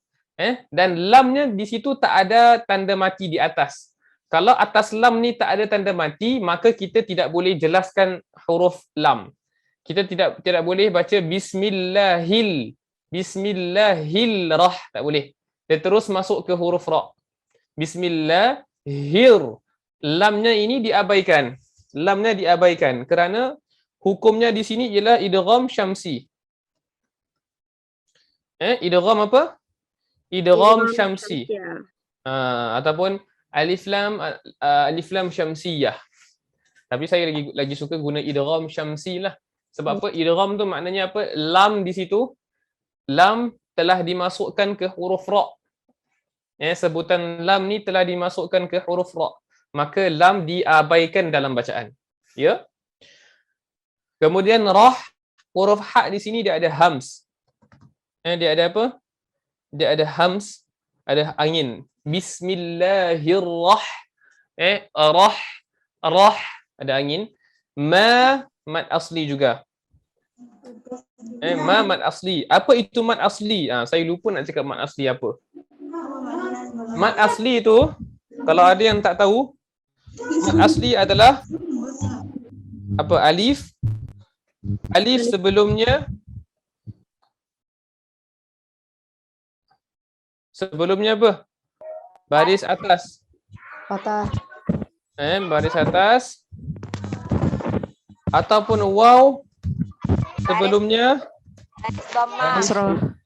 Dan lamnya di situ tak ada tanda mati di atas. Kalau atas lam ni tak ada tanda mati, maka kita tidak boleh jelaskan huruf lam. Kita tidak boleh baca bismillahil rah, tak boleh. Dia terus masuk ke huruf ra. Bismillahir. Lamnya ini diabaikan. Lamnya diabaikan kerana hukumnya di sini ialah idgham syamsi. Idgham apa? Idgham syamsi. Ataupun alif lam syamsiyah. Tapi saya lagi suka guna idgham syamsi lah. Sebab apa? Idgham tu maknanya apa? Lam di situ, lam telah dimasukkan ke huruf ra. Sebutan lam ni telah dimasukkan ke huruf ra. Maka lam diabaikan dalam bacaan. Ya. Kemudian rah, huruf ha di sini dia ada hams. Dia ada apa? Dia ada hams, ada angin. Bismillahirrah. Rah ada angin. Ma mad asli juga. Ma mad asli. Apa itu mad asli? Saya lupa nak cakap mad asli apa. Mad asli tu, kalau ada yang tak tahu, mad asli adalah apa? Alif sebelumnya apa? Baris atas. Patah. Baris atas. Ataupun waw sebelumnya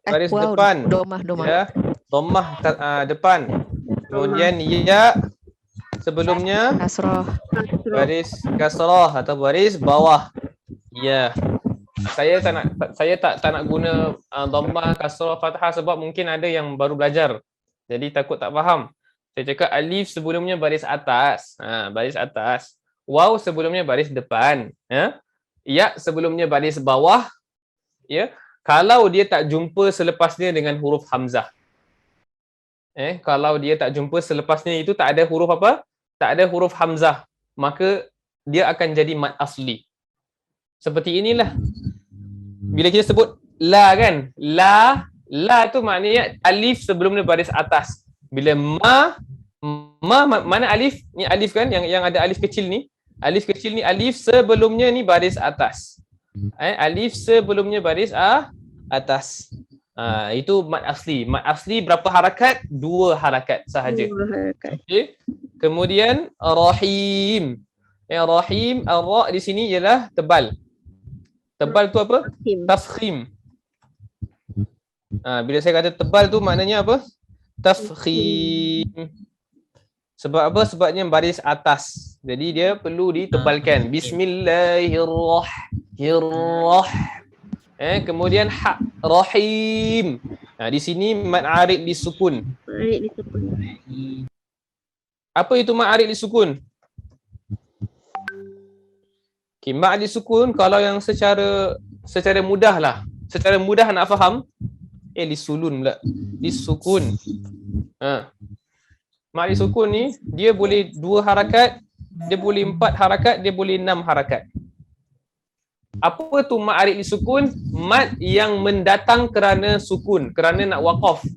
baris depan. Domah. Ya, domah depan. Kemudian ya sebelumnya baris kasrah atau baris bawah. Ya. Saya tak nak guna dhammah, kasrah, fathah sebab mungkin ada yang baru belajar. Jadi takut tak faham. Saya cakap alif sebelumnya baris atas. Baris atas. Waw sebelumnya baris depan. Ya sebelumnya baris bawah. Ya. Kalau dia tak jumpa selepasnya dengan huruf hamzah. Kalau dia tak jumpa selepasnya itu tak ada huruf apa? Tak ada huruf hamzah. Maka dia akan jadi mad asli. Seperti inilah. Bila kita sebut la kan, la tu maknanya alif sebelumnya baris atas. Bila mana alif? Ni alif kan yang ada alif kecil ni. Alif kecil ni alif sebelumnya ni baris atas. Alif sebelumnya baris atas. Itu mad asli. Mad asli berapa harakat? 2 harakat sahaja. 2 harakat. Okay. Kemudian rahim. Rahim, ar-ra di sini ialah tebal. Tebal tu apa? Tafkhim. Bila saya kata tebal tu maknanya apa? Tafkhim. Sebab apa? Sebabnya baris atas. Jadi dia perlu ditebalkan. Bismillahirrahmanirrahim. Kemudian ha, rahim. Di sini mad arid disukun. Apa itu mad arid disukun? Mad disukun kalau yang secara mudah lah. Secara mudah nak faham. Disulun pula. Disukun. Mad disukun ni dia boleh 2 harakat, dia boleh 4 harakat, dia boleh 6 harakat. Apa tu mad arid disukun? Mad yang mendatang kerana sukun, kerana nak waqaf.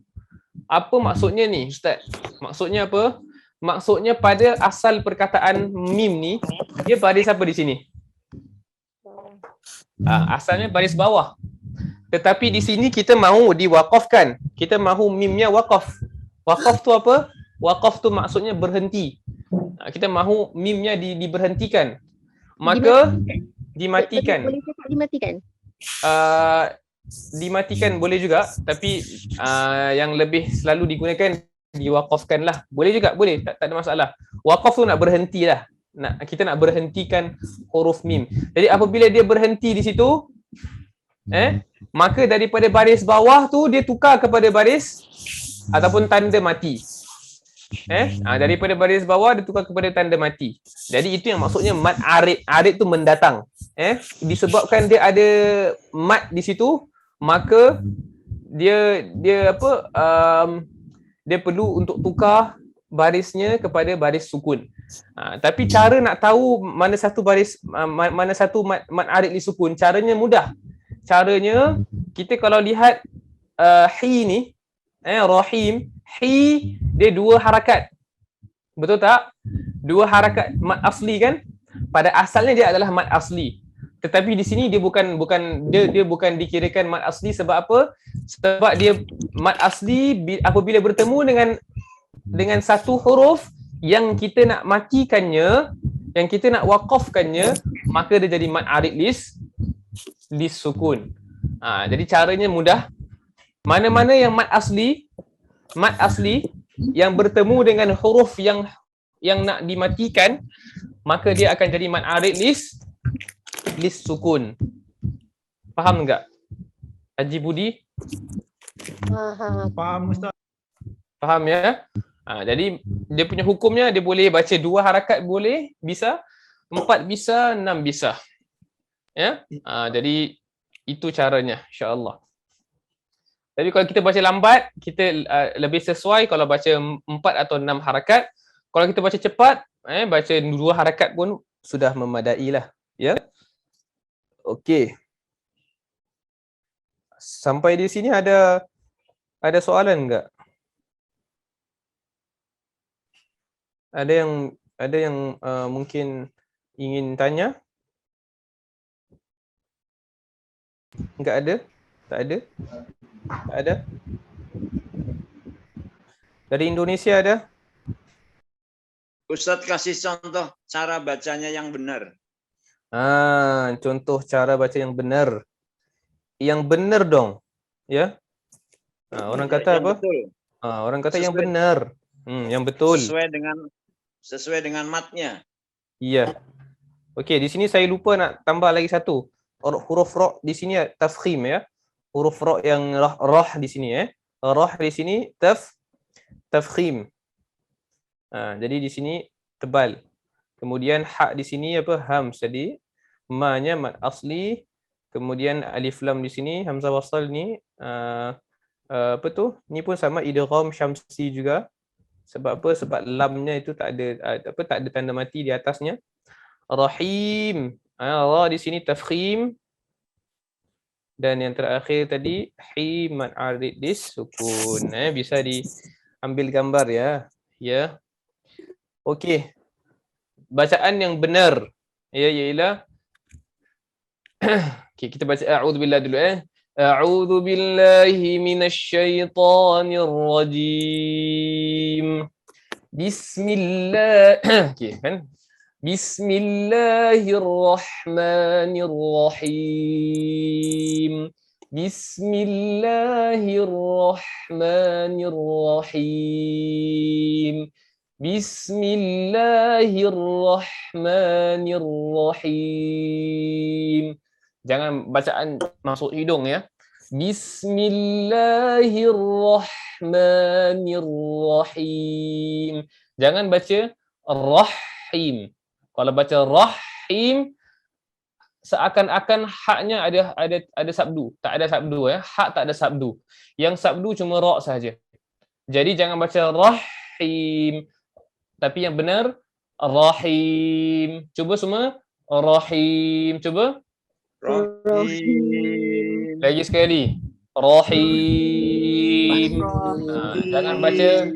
Apa maksudnya ni Ustaz? Maksudnya apa? Maksudnya pada asal perkataan mim ni, dia baris apa di sini? Asalnya baris bawah. Tetapi di sini kita mahu diwaqafkan. Kita mahu mimnya waqaf. Waqaf tu apa? Waqaf tu maksudnya berhenti. Kita mahu mimnya diberhentikan. maka dimatikan. Boleh cakap dimatikan. Dimatikan boleh juga, tapi yang lebih selalu digunakan diwakafkan lah. Boleh juga, boleh, tak ada masalah. Wakaf tu nak berhenti lah. Kita nak berhentikan huruf mim. Jadi apabila dia berhenti di situ, maka daripada baris bawah tu dia tukar kepada baris ataupun tanda mati. Daripada baris bawah dia tukar kepada tanda mati. Jadi itu yang maksudnya mad arid. Arid tu mendatang. Disebabkan dia ada mad di situ, maka dia dia perlu untuk tukar barisnya kepada baris sukun. Tapi cara nak tahu mana satu baris mana satu mad arid disukun, caranya mudah. Caranya kita kalau lihat hi ni, rahim, hi dia 2 harakat. Betul tak? 2 harakat mad asli kan? Pada asalnya dia adalah mad asli. Tetapi di sini dia bukan dikirakan mad asli. Sebab apa? Sebab dia mad asli apabila bertemu dengan satu huruf yang kita nak matikannya, yang kita nak wakafkannya, maka dia jadi mad arid lis sukun. Jadi caranya mudah. Mana-mana yang mad asli yang bertemu dengan huruf yang nak dimatikan, maka dia akan jadi mad arid lis sukun. Faham enggak? Haji Budi? Faham Ustaz. Faham ya? Jadi dia punya hukumnya, dia boleh baca 2 harakat boleh, bisa, 4 bisa, 6 bisa. Ya? Jadi itu caranya, insya-Allah. Tapi kalau kita baca lambat, kita lebih sesuai kalau baca 4 atau 6 harakat. Kalau kita baca cepat, baca 2 harakat pun sudah memadai lah. Ya? Okey. Sampai di sini ada soalan enggak? Ada yang mungkin ingin tanya? Enggak ada? Tak ada? Tak ada? Dari Indonesia ada? Ustadz kasih contoh cara bacanya yang benar. Contoh cara baca yang benar. Yang benar dong. Ya? Orang kata Yang apa? betul. Orang kata yang benar. Yang betul. Sesuai dengan matnya. Iya. Okey, di sini saya lupa nak tambah lagi satu. Huruf ra di sini tafkhim ya. Huruf ra yang rah di sini Rah di sini tafkhim. Jadi di sini tebal. Kemudian ha di sini hams tadi. Ma-nya mad asli. Kemudian alif lam di sini hamzah wasal ni Ni pun sama idgham syamsi juga. Sebab apa? Sebab lamnya itu tak ada tanda mati di atasnya. Rahim. Ra di sini tafkhim. Dan yang terakhir tadi hi mad arid lis sukun. Bisa diambil gambar ya. Ya. Okey. Bacaan yang benar ialah okey, kita baca a'udzubillah dulu A'udzu billahi minasyaitonir rajim. Bismillah. Okey kan? Bismillahirrahmanirrahim. Bismillahirrahmanirrahim. Bismillahirrahmanirrahim. Jangan bacaan masuk hidung ya. Bismillahirrahmanirrahim. Jangan baca rahim. Kalau baca rahim, seakan-akan haknya ada sabdu. Tak ada sabdu ya. Hak tak ada sabdu. Yang sabdu cuma ra saja. Jadi jangan baca rahim. Tapi yang benar rahim. Cuba semua rahim. Cuba. Rahim. Lagi sekali. Rahim. Jangan baca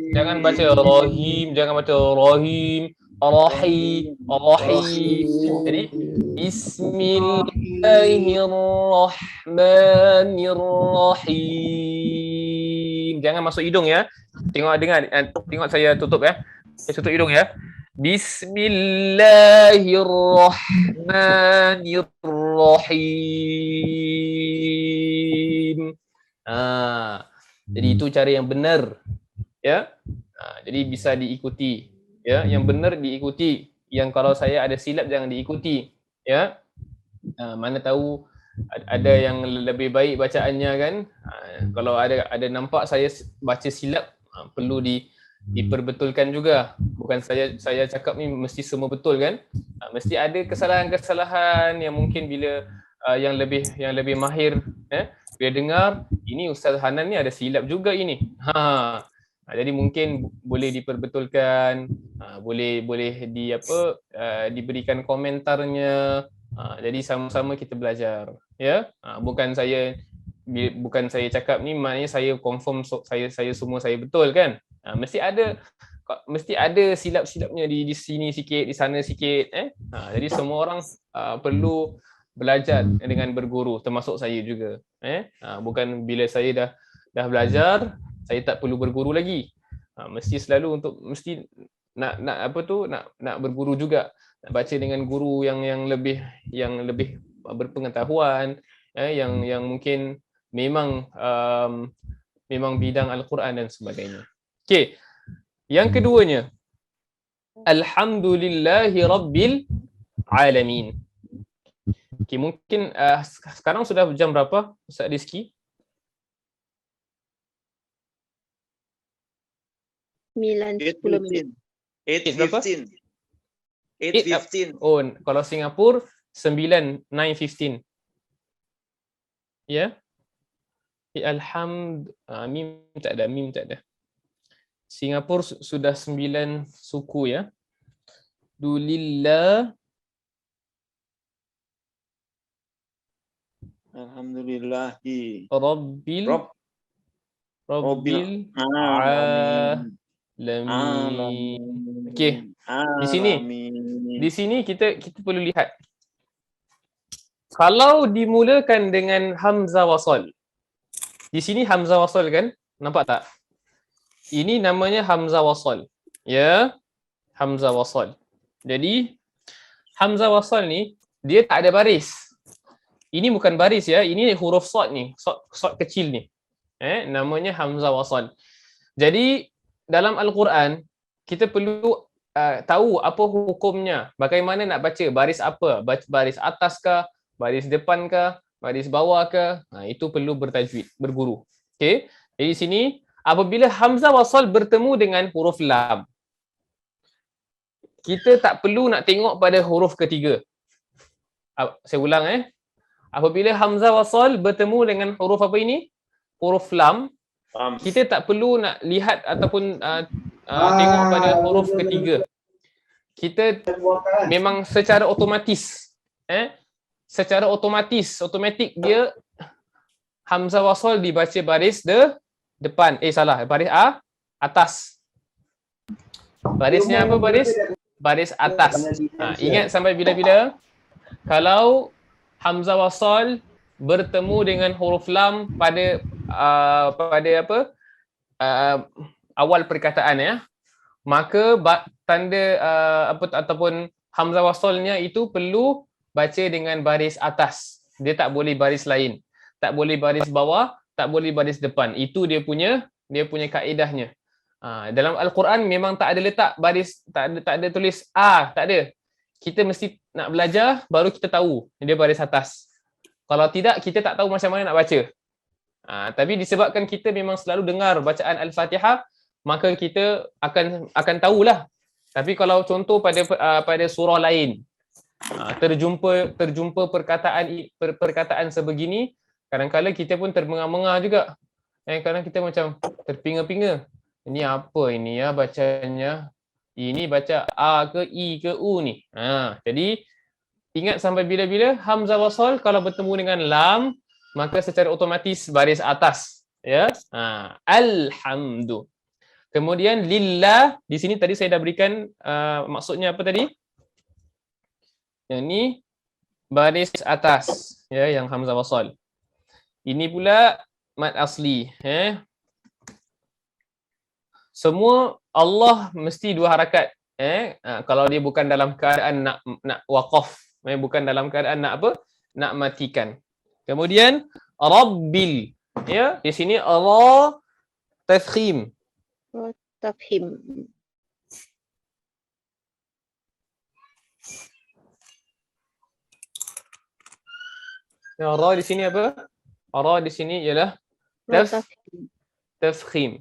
rahim, jangan baca rahim. Rahim. Jadi Bismillahirrahmanirrahim. Jangan masuk hidung ya. Tengok saya tutup ya. Saya tutup hidung ya. Bismillahirrahmanirrahim. Jadi itu cara yang benar, ya. Jadi bisa diikuti, ya. Yang benar diikuti. Yang kalau saya ada silap jangan diikuti, ya. Mana tahu ada yang lebih baik bacaannya kan. Kalau ada nampak saya baca silap, perlu diperbetulkan juga. Bukan saya cakap ni mesti semua betul kan. Mesti ada kesalahan-kesalahan yang mungkin bila yang lebih mahir bila dengar ini Ustaz Hanan ni ada silap juga ini. Jadi mungkin boleh diperbetulkan, boleh diberikan komentarnya. Jadi sama-sama kita belajar, ya. Bukan saya cakap ni maknanya saya confirm saya semua saya betul kan. Mesti ada silap-silapnya di sini sikit, di sana sikit, Jadi semua orang perlu belajar dengan berguru, termasuk saya juga, Bukan bila saya dah belajar saya tak perlu berguru lagi. Mesti selalu nak berguru juga, nak baca dengan guru yang lebih berpengetahuan, yang mungkin memang bidang Al-Quran dan sebagainya. Okey. Yang keduanya, Alhamdulillahi Rabbil Alamin. Okey, mungkin sekarang sudah jam berapa Ustaz Rizki? 9:10 minit. 8:15. 8:15. Oh, kalau Singapura 9:15. Ya. Mim tak ada. Singapura sudah 9 suku ya. Dulillah. Alhamdulillahi Rabbil Alamin. Okey. Di sini kita perlu lihat. Kalau dimulakan dengan hamzah wasal. Di sini hamzah wasal kan? Nampak tak? Ini namanya hamzah wasal. Ya. Hamzah wasal. Jadi hamzah wasal ni dia tak ada baris. Ini bukan baris ya, ini huruf sad ni, sad kecil ni. Namanya hamzah wasal. Jadi dalam Al-Quran kita perlu tahu apa hukumnya, bagaimana nak baca, baris apa, baris atas kah, baris depan kah, baris bawah kah, itu perlu bertajwid, berguru. Okey. Jadi sini apabila hamzah wasal bertemu dengan huruf lam, kita tak perlu nak tengok pada huruf ketiga. Saya ulang apabila hamzah wasal bertemu dengan huruf apa ini? Huruf lam, kita tak perlu nak lihat ataupun tengok pada huruf ketiga. Kita memang secara otomatis otomatik dia hamzah wasal dibaca baris depan. Baris atas. Barisnya apa baris? Baris atas. Ingat sampai bila-bila kalau hamzah wasal bertemu dengan huruf lam pada awal perkataan ya, maka tanda ataupun hamzah wasalnya itu perlu baca dengan baris atas. Dia tak boleh baris lain, tak boleh baris bawah, tak boleh baris depan. Itu dia punya kaedahnya. Dalam Al-Quran memang tak ada letak baris, tak ada tulis tak ada. Kita mesti nak belajar baru kita tahu dia baris atas. Kalau tidak kita tak tahu macam mana nak baca. Tapi disebabkan kita memang selalu dengar bacaan Al-Fatihah, maka kita akan tahulah. Tapi kalau contoh pada surah lain, terjumpa perkataan sebegini, kadang-kadang kita pun termengah-mengah juga. Kadang kita macam terpinga-pinga. Ini apa ini ya bacanya? Ini baca A ke I ke U ni. Jadi ingat sampai bila-bila hamzah wasal kalau bertemu dengan lam, maka secara otomatis baris atas, ya. Alhamdulillah. Kemudian lillah, di sini tadi saya dah berikan maksudnya apa tadi? Yang ni baris atas, ya, yang hamzah wasal. Ini pula mad asli, Semua Allah mesti 2 harakat. Kalau dia bukan dalam keadaan nak waqaf, bukan dalam keadaan nak apa? Nak matikan. Kemudian rabbil, ya, di sini ra tafkhim. Tafhim. Ya, ra di sini apa? Ra di sini ialah Tafhim. tafkhim.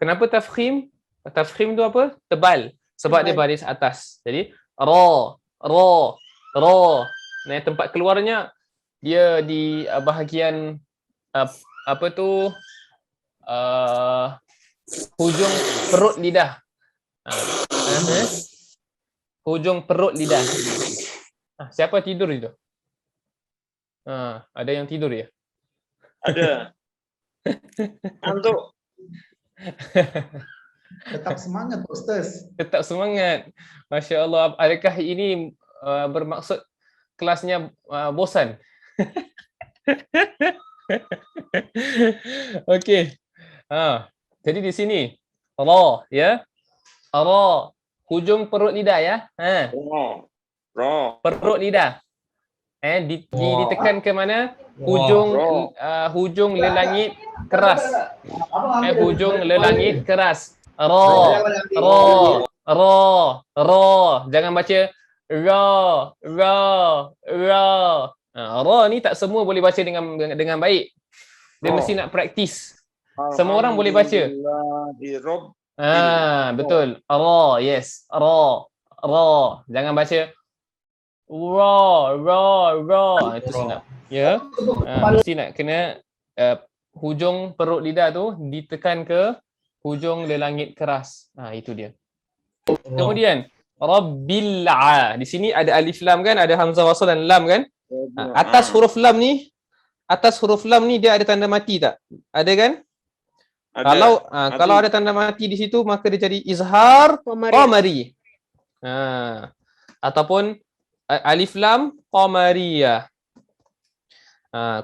Kenapa tafkhim? Tafkhim tu apa? Tebal. Sebab dia Tebal. baris atas. Jadi ra. Nah, tempat keluarnya dia di bahagian apa tu? Hujung perut lidah. Hujung perut lidah. Siapa tidur itu? Ada yang tidur ya? Ada. Antuk. Tetap semangat Ustaz. Tetap semangat. Masya Allah. Adakah ini bermaksud kelasnya bosan? Okey. Jadi di sini ra, ya. Ra, hujung perut lidah, ya. Ra. Perut lidah. Ditekan ke mana? Hujung lelangit keras. Hujung lelangit keras. Ra. Jangan baca ra. Ra ni tak semua boleh baca dengan baik. Dia mesti nak praktis. Semua orang boleh baca. Betul. Ra, yes. Ra. Jangan baca ra. Itu silap. Ya. Mesti nak kena hujung perut lidah tu ditekan ke hujung lelangit keras. Itu dia. Kemudian Rabbil di sini ada alif lam kan, ada hamzah wasal dan lam kan? Atas huruf lam ni dia ada tanda mati tak? Ada kan? Ada. Kalau ada tanda mati di situ maka dia jadi izhar qamari. Ataupun alif lam qamariyah.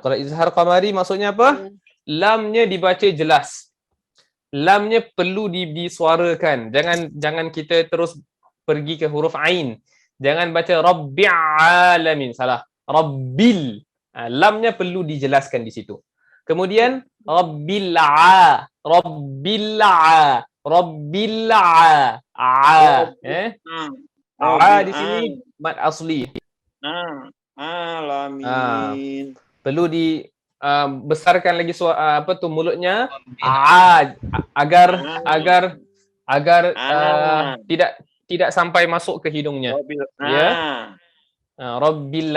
Kalau izhar qamari maksudnya apa? Lamnya dibaca jelas. Lamnya perlu disuarakan. Jangan kita terus pergi ke huruf ain. Jangan baca rabbil alamin. Salah. Rabbil. Lamnya perlu dijelaskan di situ. Kemudian rabbil di sini mad asli. Alamin. Perlu besarkan lagi mulutnya agar tidak sampai masuk ke hidungnya. Ya. Rabbil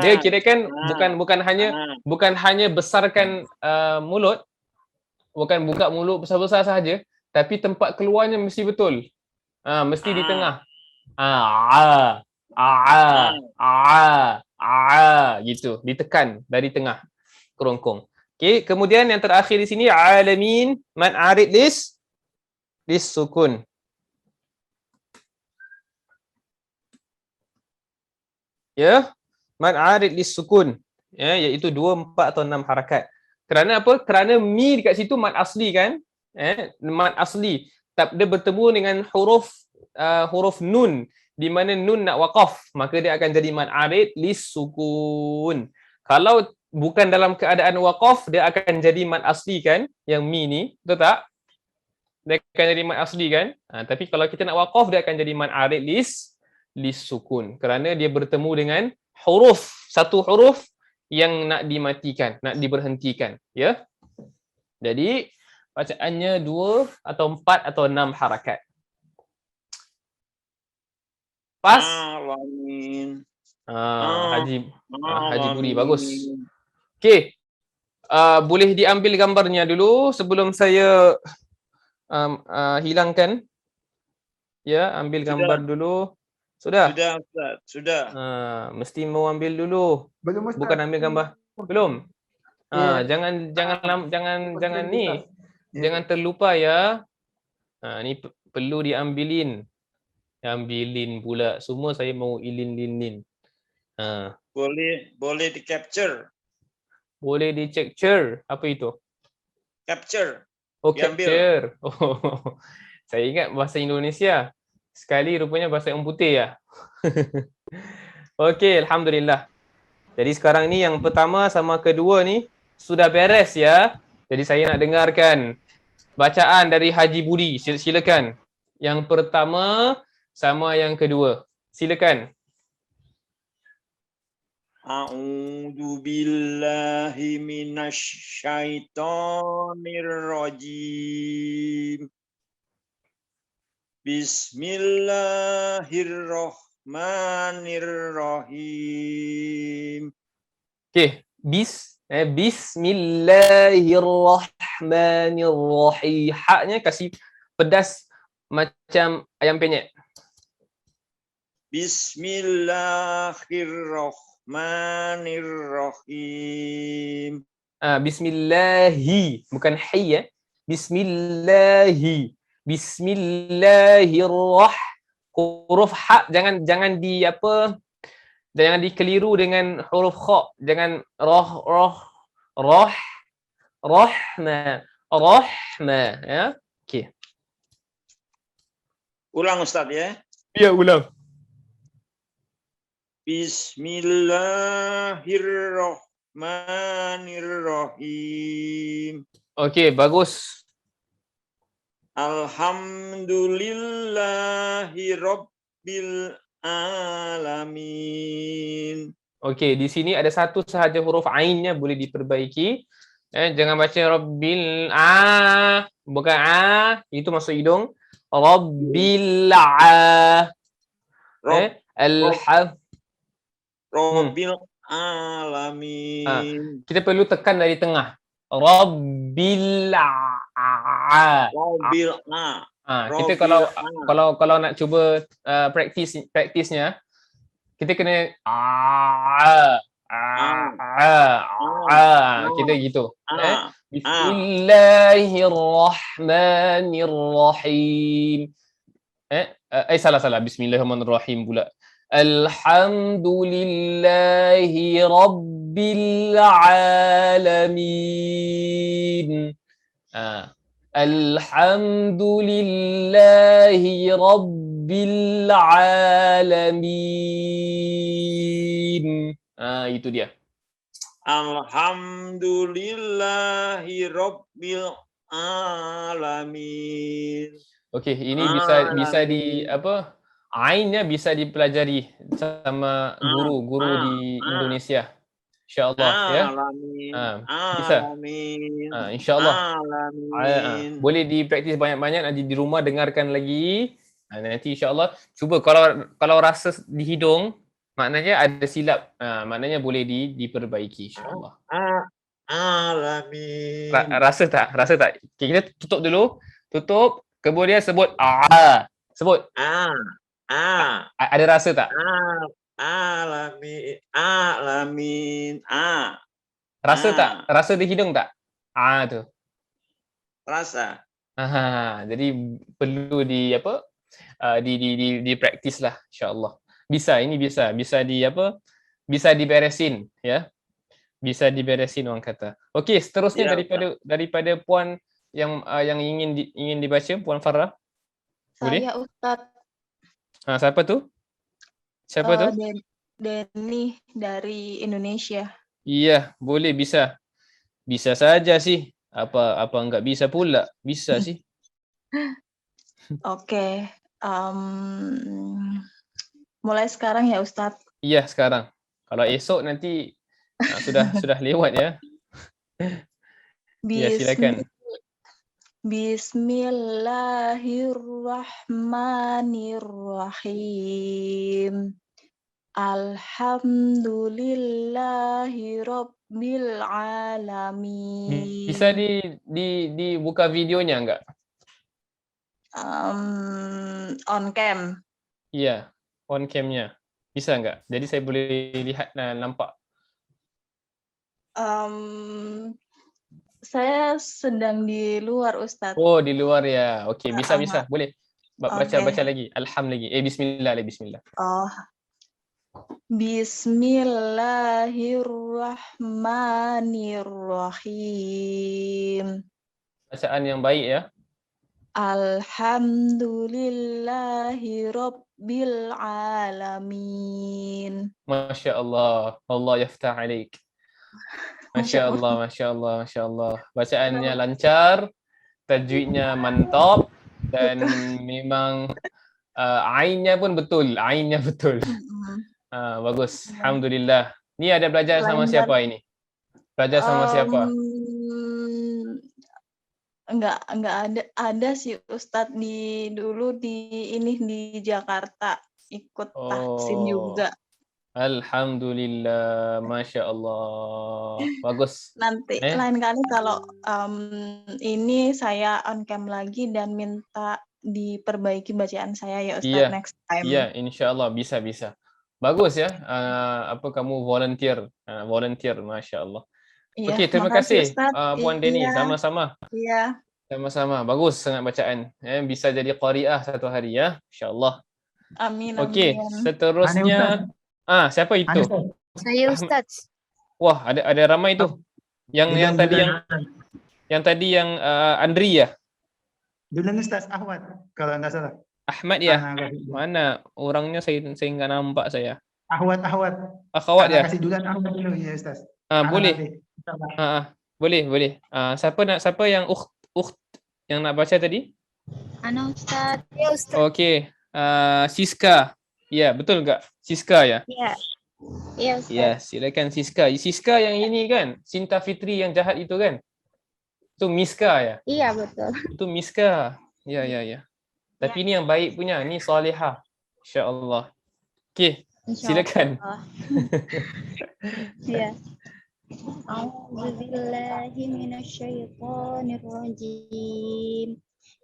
dia kirakan bukan hanya besarkan mulut, bukan buka mulut besar-besar sahaja, tapi tempat keluarnya mesti betul. Mesti di tengah. Gitu, ditekan dari tengah kerongkong. Okey, kemudian yang terakhir di sini alamin man arid lis sukun. Ya, man arid lis sukun. Ya, iaitu 2, 4 atau 6 harakat. Kerana apa? Kerana mi dekat situ mad asli kan? Mad asli. Dia bertemu dengan huruf nun, di mana nun nak waqaf, maka dia akan jadi mad arid lis sukun. Kalau bukan dalam keadaan waqaf, dia akan jadi mad asli kan? Yang mi ni, betul tak? Dia akan jadi mad asli kan? Tapi kalau kita nak waqaf, dia akan jadi mad arid lis sukun. Kerana dia bertemu dengan satu huruf yang nak dimatikan, nak diberhentikan. Ya. Jadi bacaannya 2 atau 4 atau 6 harakat. Pas? Alamin. Haji Budi, bagus. Okey. Boleh diambil gambarnya dulu sebelum saya hilangkan. Ya, ambil gambar dulu. Sudah? Sudah, Ustaz. Sudah. Mesti mau ambil dulu. Belum Ustaz. Bukan ambil gambar. Belum? Jangan ni. Jangan terlupa ya. Ni perlu diambilin. Ambilin pula. Semua saya mau ilin-linin. Boleh di capture. Boleh di capture. Apa itu? Capture. Oh, Diambil. capture. Saya ingat bahasa Indonesia. Sekali rupanya bahasa orang putih ya. Okey, alhamdulillah. Jadi sekarang ni yang pertama sama kedua ni sudah beres ya. Jadi saya nak dengarkan bacaan dari Haji Budi. Silakan. Yang pertama sama yang kedua. Silakan. A'udzu billahi minasyaitonir rajim. Bismillahirrahmanirrahim. Okey, Bismillahirrahmanirrahim. Haknya kasih pedas macam ayam penyet. Bismillahirrahmanirrahim. Bismillahi, bukan hi ya. Bismillahi. Huruf ha jangan dikeliru dengan huruf kha. Jangan rahma ya. Okey. Ulang Ustaz ya. Ya, ulang. Bismillahirrahmanirrahim. Okey, bagus. Alhamdulillahi rabbil alamin. Okey, di sini ada satu sahaja huruf ainnya boleh diperbaiki. Jangan baca rabbil bukan itu masuk hidung. Rabbil Rabbil alamin. Kita perlu tekan dari tengah. Rabbil Rabbil kita kalau nak cuba praktisnya kita kena kita gitu. Bismillahirrahmanirrahim. Salah. Bismillahirrahmanirrahim pula. Alhamdulillahi rabbil alamin. Alhamdulillahi rabbil alamin. Itu dia. Alhamdulillahi rabbil alamin. Okey, ini bisa di apa? Ainnya bisa dipelajari sama guru-guru di Indonesia. InsyaAllah ya. Bisa. InsyaAllah. Boleh dipraktis banyak-banyak, nanti di rumah dengarkan lagi. Nanti insyaAllah cuba kalau rasa di hidung maknanya ada silap. Maknanya boleh diperbaiki insyaAllah. Alamin. Rasa tak? Okay, kita tutup dulu. Tutup, kemudian sebut sebut. Ada rasa tak? Alamin. Rasa tak? Rasa di hidung tak? Tu. Rasa. Jadi perlu di praktis lah insya-Allah. Bisa diberesin ya. Bisa diberesin orang kata. Okey, seterusnya daripada puan yang ingin dibaca, Puan Farah. Boleh? Saya Ustaz. Siapa tu? Denny dari Indonesia. Iya, boleh, bisa. Bisa saja sih. Apa enggak bisa pula? Bisa sih. Oke. Mulai sekarang ya Ustadz. Iya, sekarang. Kalau esok nanti sudah lewat ya. Ya, silakan. Bismillahirrahmanirrahim. Alhamdulillahi rabbil alamin. Bisa dibuka videonya enggak? On cam. Iya, on cam-nya. Bisa enggak? Jadi saya boleh lihat nampak. Saya sedang di luar Ustadz. Oh, di luar ya. Okey, bisa. Boleh. Baca Okay. lagi. Bismillah. Bismillah. Bismillahirrahmanirrahim. Bacaan yang baik ya. Alhamdulillahi Rabbil Alamin. Masya Allah. Allah yaftah alaik. Masya Allah, Masya Allah, Masya Allah. Bacaannya lancar, tajwidnya mantap, dan memang ainnya pun betul. Ainnya betul. Bagus. Alhamdulillah. Ni ada belajar sama Lancar. siapa ini? Belajar sama siapa? Enggak ada sih Ustadz dulu di Jakarta ikut tahsin juga. Alhamdulillah, Masya Allah. Bagus. Nanti lain kali kalau ini saya on cam lagi dan minta diperbaiki bacaan saya ya Ustadz next time. Iya, insya Allah bisa. Bagus ya. Kamu volunteer, Masya Allah. Iya, Okey, terima kasih Ustadz. Puan Denny. Iya. Sama-sama. Iya. Sama-sama. Bagus sangat bacaan. Bisa jadi qari'ah satu hari ya. Insya-Allah. Amin. Okey, seterusnya siapa itu? Saya Ustaz. Wah, ada ramai tu. Yang tadi yang Andri ya? Duluan Ustaz Ahmad kalau enggak salah. Ahmad ya? Mana orangnya saya enggak nampak saya. Ahwat. Akhwat ya? Kasih duluan Ahmad dulu ya Ustaz. Boleh. Boleh. Siapa yang ukht yang nak baca tadi? Ana Ustaz. Ya Ustaz. Okey. Siska. Ya, betul enggak? Siska ya? Ya. Ya Ustaz. Ya, silakan Siska. Siska yang ini kan? Sinta Fitri yang jahat itu kan? Itu Miska ya? Iya betul. Itu Miska. Ya. Tapi ini yang baik punya, ni Salihah. Insya-Allah. Okey, silakan. Ya. A'udzubillahi minasyaitonirrajim.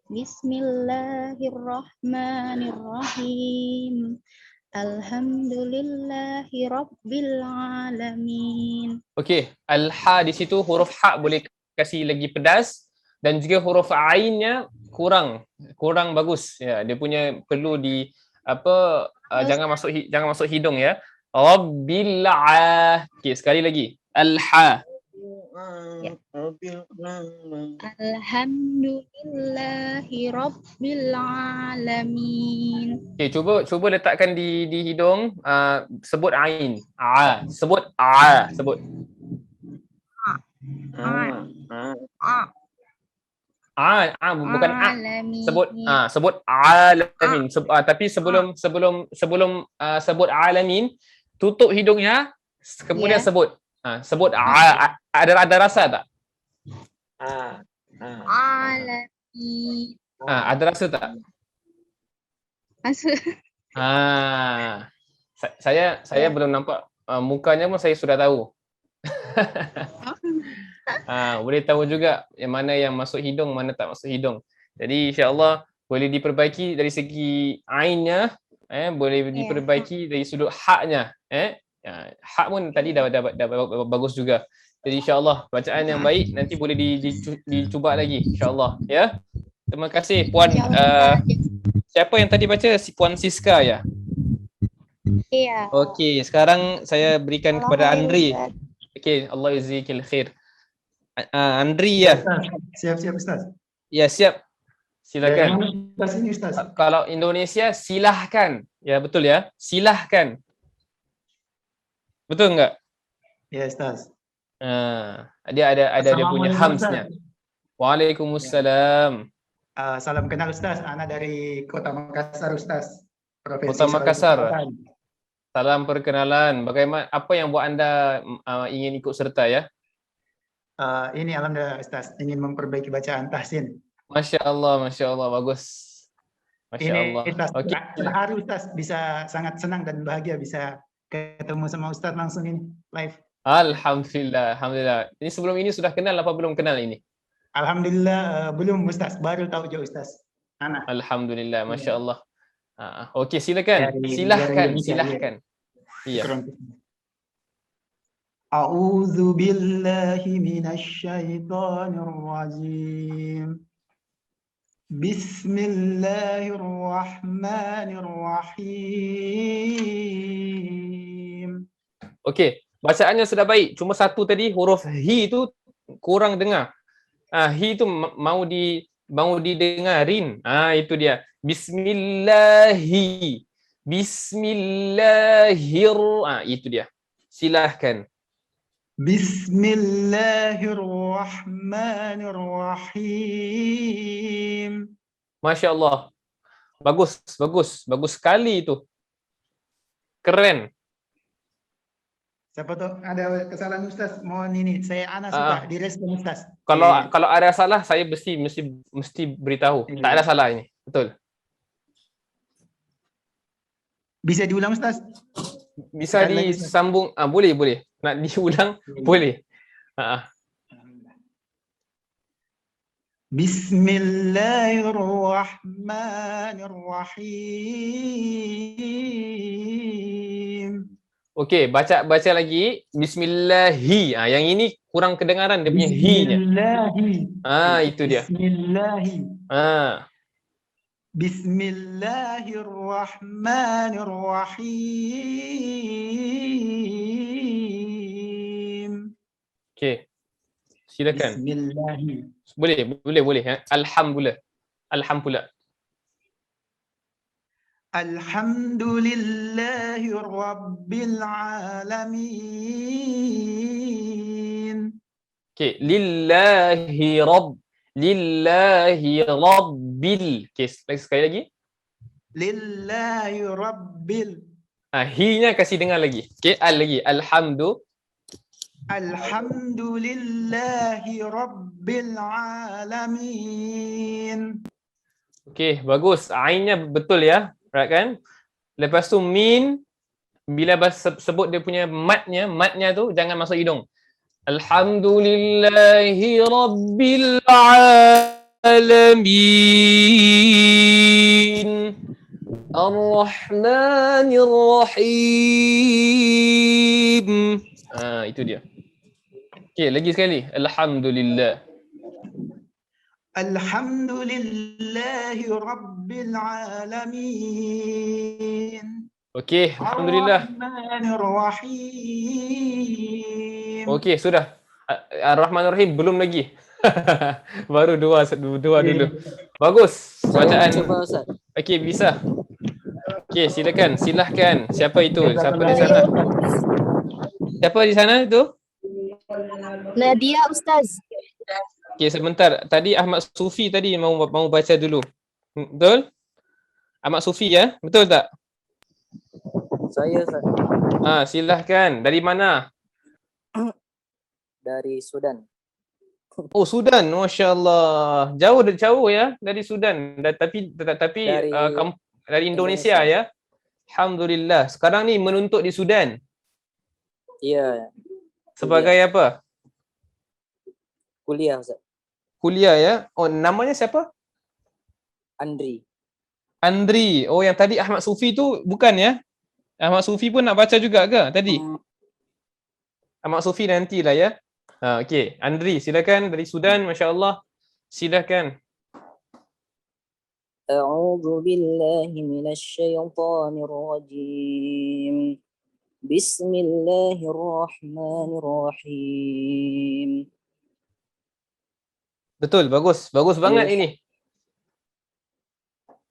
Bismillahirrahmanirrahim. Alhamdulillahi Rabbil Alamin. Okey, al-ha di situ huruf ha boleh kasih lagi pedas dan juga huruf ainnya kurang bagus. Ya, dia punya perlu di jangan masuk hidung ya. Rabbil Okey, sekali lagi. Al-ha. Alhamdulillahi Rabbil Alamin. Okey, cuba letakkan di hidung, sebut ain. Sebut. Bukan sebut alamin. Tapi sebelum sebut alamin, tutup hidungnya, kemudian sebut. Sebut ada rasa tak? Alamin. Ada rasa tak? Rasa. Saya belum nampak mukanya pun saya sudah tahu. Boleh tahu juga yang mana yang masuk hidung, mana tak masuk hidung. Jadi insya-Allah boleh diperbaiki dari segi ainnya, boleh diperbaiki dari sudut haknya, hak pun tadi dah bagus juga. Jadi insya-Allah bacaan yang baik nanti boleh dicuba lagi insya-Allah ya. Terima kasih Puan. Siapa yang tadi baca? Puan Siska ya? Iya. Okey, sekarang saya berikan kepada Andri. Okey, Allah jazikil khair. Andri ya. Siap Ustaz. Ya, siap. Silakan. Ustaz. Kalau Indonesia silahkan. Ya, betul ya. Silahkan. Betul enggak? Ya, Ustaz. Dia ada dia punya hamsnya. Waalaikumsalam. Salam kenal Ustaz, Ana dari Kota Makassar Ustaz. Kota Makassar. Salam perkenalan. Bagaimana, apa yang buat anda ingin ikut serta ya? Ini alhamdulillah Ustaz, ingin memperbaiki bacaan tahsin. Masya Allah, bagus. Masya Allah. Okey. Hari Ustaz bisa sangat senang dan bahagia bisa ketemu sama Ustaz langsung ini live. Alhamdulillah. Ini sebelum ini sudah kenal apa belum kenal ini? Alhamdulillah belum Ustaz, baru tahu je Ustaz. Ana. Alhamdulillah, Masya Allah. Okey, silakan. Silahkan. Iya. A'udzu billahi minasy syaithanir rajim. Bismillahirrahmanirrahim. Okey, bacaannya sudah baik. Cuma satu tadi huruf hi itu kurang dengar. Hi itu mau Mau didengarin. Itu dia. Bismillahi. Itu dia. Silahkan. Bismillahirrahmanirrahim. Masya Allah. Bagus, bagus. Bagus sekali itu. Keren. Siapa tahu ada kesalahan Ustaz, mohon ini saya suka direspon Ustaz. Kalau ada salah saya mesti beritahu. Tak ada salah ini. Betul. Bisa diulang Ustaz? Bisa disambung. Boleh. Nak diulang boleh. Bismillahirrahmanirrahim. Okey, baca lagi. Bismillahi. Yang ini kurang kedengaran dia punya hi-nya. Bismillahi. Itu dia. Bismillahi. Bismillahirrahmanirrahim. Okey. Silakan. Bismillahi. Boleh. Alhamdulillah. Alhamdulillahi Rabbil Alamin. Okey, lillahi rabbil. Okey, sekali lagi. Lillahi Rabbil. Hi-nya kasih dengar lagi. Okey, lagi. Alhamdulillahi Rabbil Alamin. Okey, bagus. Ainnya betul ya. Right kan? Lepas tu min, bila sebut dia punya matnya tu jangan masuk hidung. Alhamdulillahi Rabbil Alamin. Ar-Rahmanir Rahim. Itu dia. Okey, lagi sekali. Alhamdulillah. Alhamdulillahi Rabbil Alamin. Okey, alhamdulillah. Ar-Rahmanir Rahim. Okey, sudah. Ar-Rahmanir Rahim belum lagi. Baru dua dulu. Bagus bacaan. Okey, bisa. Okey, silahkan. Siapa itu? Siapa di sana? Siapa di sana itu? Nadia Ustaz. Okey, sebentar. Tadi Ahmad Sufi tadi mau baca dulu. Betul? Ahmad Sufi ya? Betul tak? Saya Ustaz. Silahkan. Dari mana? Dari Sudan. Oh, Sudan. Masya-Allah. Jauh ya dari Sudan. Tapi dari Indonesia ya. Alhamdulillah. Sekarang ni menuntut di Sudan. Iya. Sebagai apa? Kuliah Ustaz. Kuliah ya. Oh, namanya siapa? Andri. Oh, yang tadi Ahmad Sufi tu bukan ya? Ahmad Sufi pun nak baca juga ke tadi? Ahmad Sufi nantilah ya. Okey, Andri silakan dari Sudan, masya-Allah. Silakan. A'udzu billahi minasy syaithanir rajim. Bismillahirrahmanirrahim. Betul, bagus banget ini.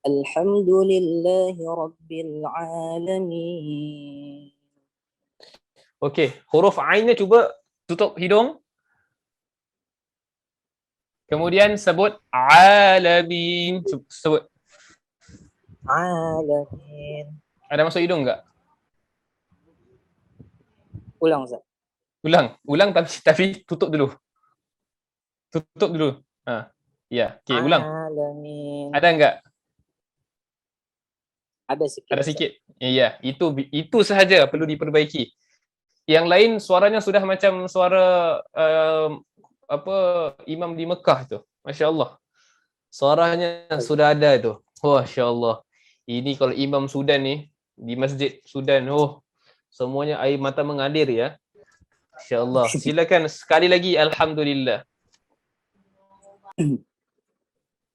Alhamdulillahi Rabbil Alamin. Okey, huruf ainnya cuba tutup hidung. Kemudian sebut alamin. Sebut. Alamin. Ada masuk hidung enggak? Ulang Ustaz. Ulang tapi tutup dulu. Ya, okey, ulang. Alamin. Ada enggak? Ada sikit. Ada sikit. Ya, itu sahaja perlu diperbaiki. Yang lain suaranya sudah macam suara imam di Mekah tu. Masya-Allah. Suaranya sudah ada tu. Masya-Allah. Ini kalau imam Sudan ni di masjid Sudan, semuanya air mata mengalir ya. Masya-Allah. Silakan sekali lagi alhamdulillah.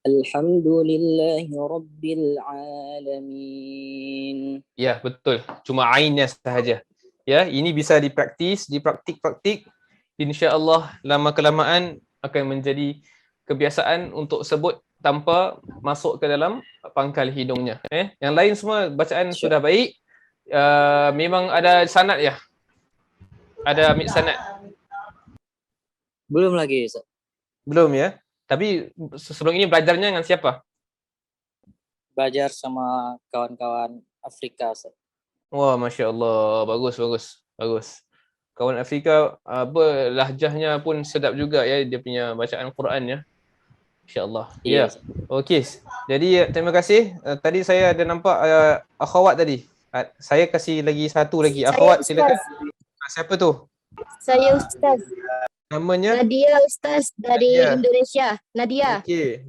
Alhamdulillahi Rabbil Alamin. Ya, betul. Cuma ainnya sahaja. Ya, ini bisa dipraktik. Insya-Allah lama kelamaan akan menjadi kebiasaan untuk sebut tanpa masuk ke dalam pangkal hidungnya. Yang lain semua bacaan sudah baik. Memang ada sanad ya? Ada ambil sanad? Belum lagi, Ustaz. Belum ya? Tapi sebelum ini belajarnya dengan siapa? Belajar sama kawan-kawan Afrika, Ustaz. Wah, Masya Allah. Bagus. Kawan Afrika, lahjahnya pun sedap juga ya, dia punya bacaan Quran ya. InsyaAllah. Ya. Ustaz. Okey. Jadi terima kasih. Tadi saya ada nampak akhwat tadi. Saya kasih lagi satu lagi. Akhwat silakan. Siapa tu? Saya Ustaz. Namanya? Nadia Ustaz dari Nadia. Indonesia. Nadia. Okey.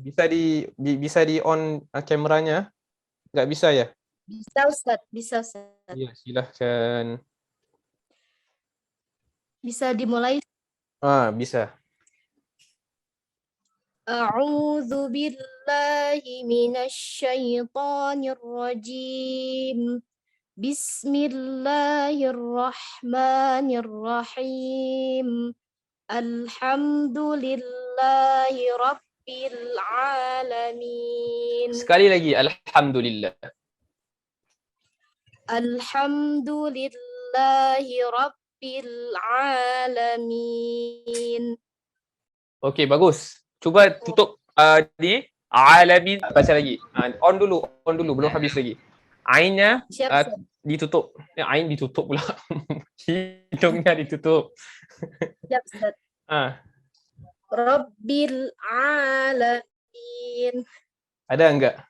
Bisa di on kameranya? Enggak bisa ya? Bisa Ustaz. Ya, silahkan. Bisa dimulai. Bisa. A'udzu billahi minasy syaithanir rajim. Bismillahirrahmanirrahim. Alhamdulillahi rabbil alamin. Sekali lagi, alhamdulillah. Alhamdulillahi rabbil alamin. Okey, bagus. Cuba tutup ni alamin, baca lagi. On dulu, belum habis lagi. Ainnya ditutup. Ain ditutup pula. Hidungnya ditutup. Siap, Ustaz. Rabbil alamin. Ada enggak?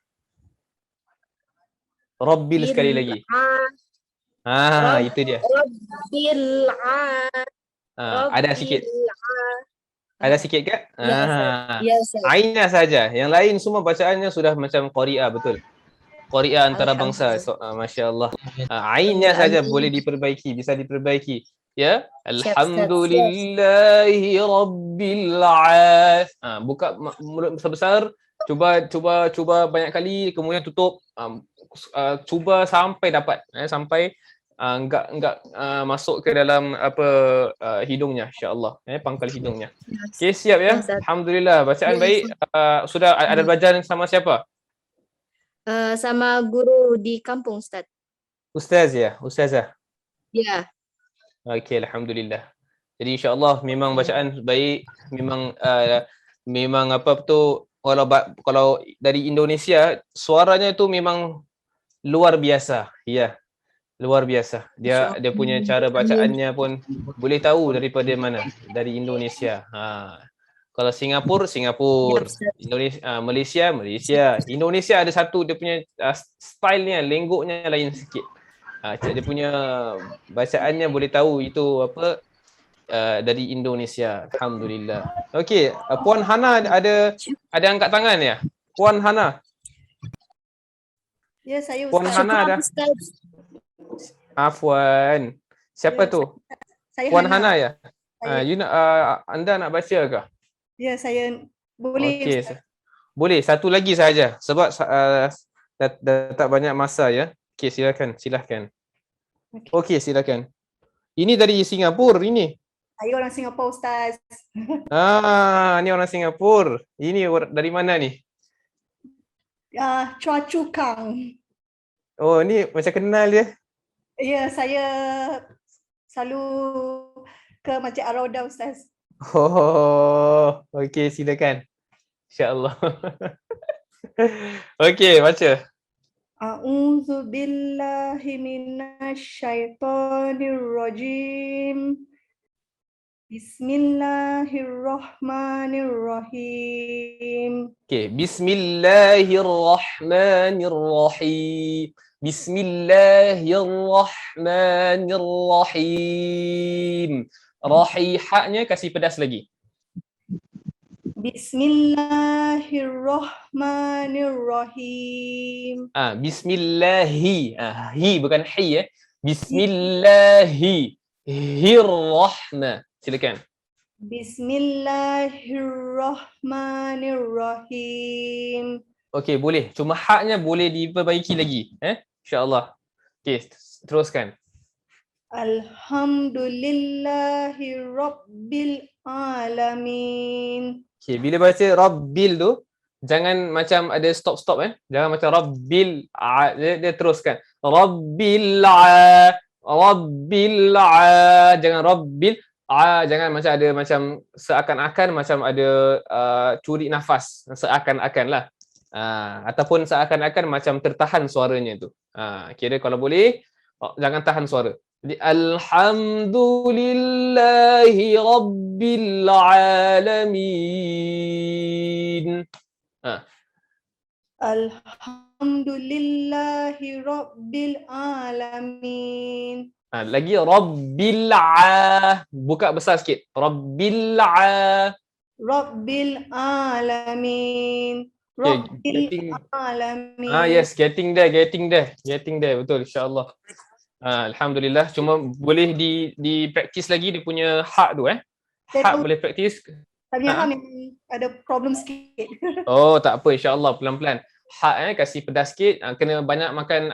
Rabbil sekali lagi. Itu dia. Rabbil Ada sikit. Ada sikit ke? Ya, Ustaz. Ainnya saja. Yang lain semua bacaannya sudah macam qari'ah, betul. Qari'ah antarabangsa. Masya Allah. Ainnya saja boleh diperbaiki, bisa diperbaiki. Ya. Alhamdulillahi rabbil alamin. Buka mulut besar-besar. Cuba banyak kali, kemudian tutup. Cuba sampai dapat. Sampai enggak masuk ke dalam hidungnya, insya-Allah, pangkal hidungnya. Okey, siap ya. Alhamdulillah, bacaan baik. Sudah ada belajar sama siapa? Sama guru di kampung, Ustaz. Ustaz ya, ustazah. Ya. Okey, alhamdulillah. Jadi insya-Allah memang bacaan baik, memang kalau dari Indonesia suaranya itu memang luar biasa. Ya. Luar biasa. Dia punya cara bacaannya pun boleh tahu daripada mana, dari Indonesia. Kalau Singapura, Indonesia, Malaysia. Indonesia ada satu dia punya stylenya, lenggoknya lain sikit. Dia punya bacaannya boleh tahu itu dari Indonesia. Alhamdulillah. Okey, Puan Hana ada angkat tangan ya? Puan Hana. Ya, saya Puan Ustaz. Hana ada. Afwan. Siapa tu? Saya Puan Hana ya? Anda nak baca ke? Ya, saya boleh. Okey. Boleh, satu lagi saja sebab dah tak banyak masa ya. Okey, silakan. Okey, silakan. Ini dari Singapura ini. Saya orang Singapura, Ustaz. Ni orang Singapura. Ini dari mana ni? Chua Chu Kang. Oh, ni macam kenal dia. Ya, saya selalu ke Masjid Ar-Raudah, Ustaz. Oh, okey, silakan. Insya-Allah. Okey, baca. A'udzu billahi minasy syaithanir rajim. Bismillahirrahmanirrahim. Okey, bismillahirrahmanirrahim. Bismillahirrahmanirrahim. Haknya kasih pedas lagi. Bismillahirrahmanirrahim. Bismillahi. Hi bukan hi ya. Bismillahirrahman. Silakan. Bismillahirrahmanirrahim. Okey, boleh. Cuma haknya boleh diperbaiki lagi. InsyaAllah. Okey, teruskan. Alhamdulillahi rabbil alamin. Okey, bila baca rabbil tu, jangan macam ada stop jangan macam rabbil dia teruskan rabbil jangan rabbil jangan macam ada macam seakan-akan macam ada curi nafas seakan-akan lah ataupun seakan-akan macam tertahan suaranya tu kira kalau boleh jangan tahan suara. Jadi alhamdulillahi rabbil alamin. Alhamdulillahi Rabbil Alamin. Lagi rabbil buka besar sikit. Rabbil Alamin. Rabbil Alamin. Yes, getting there. Betul, insya-Allah. Alhamdulillah. Cuma boleh di practice lagi dia punya hak tu Hak boleh practice. Tapi memang ada problem sikit. Oh, tak apa, insya-Allah pelan-pelan. Hak kasih pedas sikit, kena banyak makan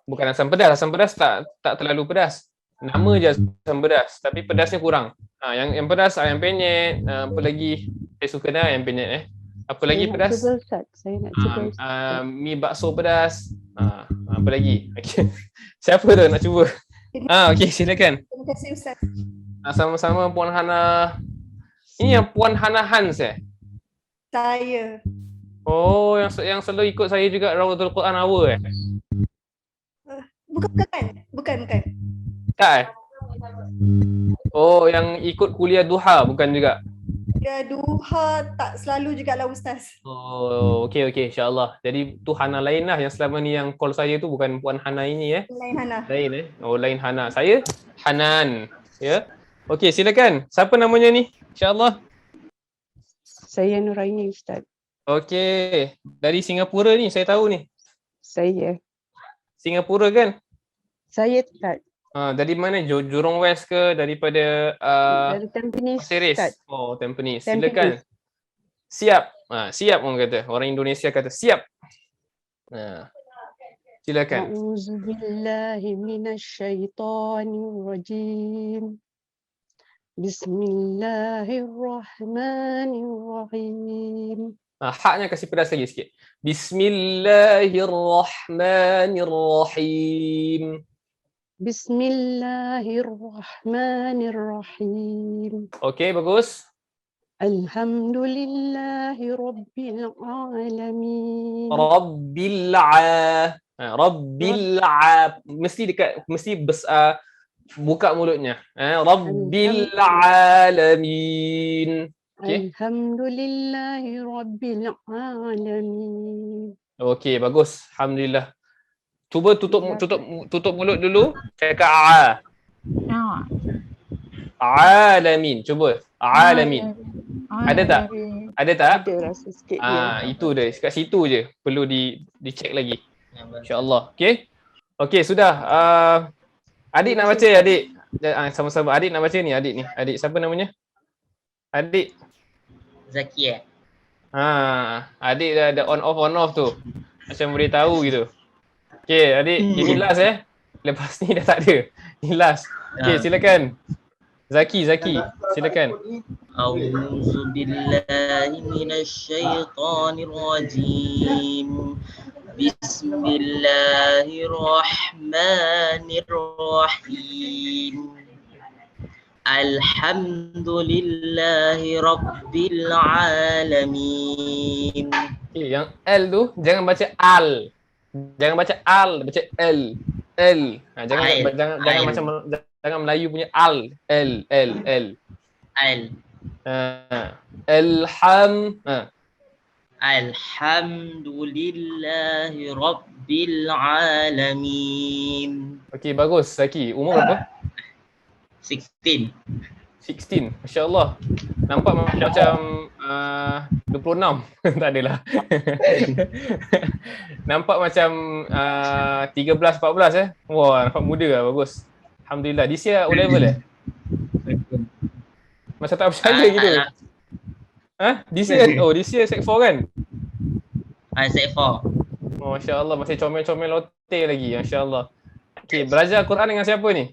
bukan asam pedas tak terlalu pedas. Nama je asam pedas, tapi pedasnya kurang. Yang pedas ayam penyet, apa lagi? Saya suka dah ayam penyet Apa lagi pedas? Saya nak cuba. Mi bakso pedas. Apa lagi? Okay. Siapa tu nak cuba? Okey, silakan. Terima kasih Ustaz. Sama-sama Puan Hana. Ini yang Puan Hana Hans Saya. Oh, yang selalu ikut saya juga Rawdatul Quran Hour Bukan. Tak Oh, yang ikut kuliah duha bukan juga? Ya, duha tak selalu jugalah Ustaz. Oh, okey insya-Allah. Jadi tu Hana lain lah yang selama ni yang call saya tu bukan Puan Hana ini Lain Hana. Lain Oh, lain Hana. Saya Hanan. Ya. Okey, silakan. Siapa namanya ni? Insya-Allah. Saya Nuraini Ustaz. Okey. Dari Singapura ni saya tahu ni. Saya. Singapura kan? Saya Ustaz. Dari mana? Jurong West ke? Daripada Dari Tampines. Pasir Ris? Ustaz. Oh, Tampines. Silakan. Siap. Siap orang kata. Orang Indonesia kata siap. Silakan. A'udzubillahi minasyaitonirrajim. Bismillahirrahmanirrahim. Haknya kasih pedas lagi sikit. Bismillahirrahmanirrahim. Bismillahirrahmanirrahim. Okey, bagus. Alhamdulillahi Rabbil Alamin. Mesti buka mulutnya. Rabbil Alamin. Okay. Alhamdulillahi Rabbil Alamin. Okey, bagus. Alhamdulillah. Cuba tutup mulut dulu. Cakap Alamin. Cuba. Alamin. Ada tak? Ada tak? Ada rasa sikit dia. Itu dia. Kat situ je. Perlu dicek lagi. InsyaAllah. Okey. Okey, sudah. Adik nak baca adik. Sama-sama. Adik nak baca ni. Adik siapa namanya? Adik. Zaki Adik dah ada on off tu. Macam boleh tahu gitu. Okey, adik, ini last Lepas ni dah tak ada. Ini last. Okey, silakan. Zaki, silakan. A'udzubillahi minasyaitonirrajim. Bismillahirrahmanirrahim. Alhamdulillahi Rabbil Alamin. Yang L tu jangan baca al. Jangan baca al, baca L. Jangan Melayu punya al. L. Alhamdulillahi Rabbil Alamin. Okey, bagus Zaki. Umur berapa? 16. Masya-Allah. Nampak macam 26. Tak adalah. Nampak macam 13-14 Wah, nampak muda lah. Bagus. Alhamdulillah. This year O-level Macam tak percaya gitu. This year Sec 4 kan? Sec 4. Oh, masya-Allah, masih comel-comel lote lagi. Masya-Allah. Okey, belajar Quran dengan siapa ni?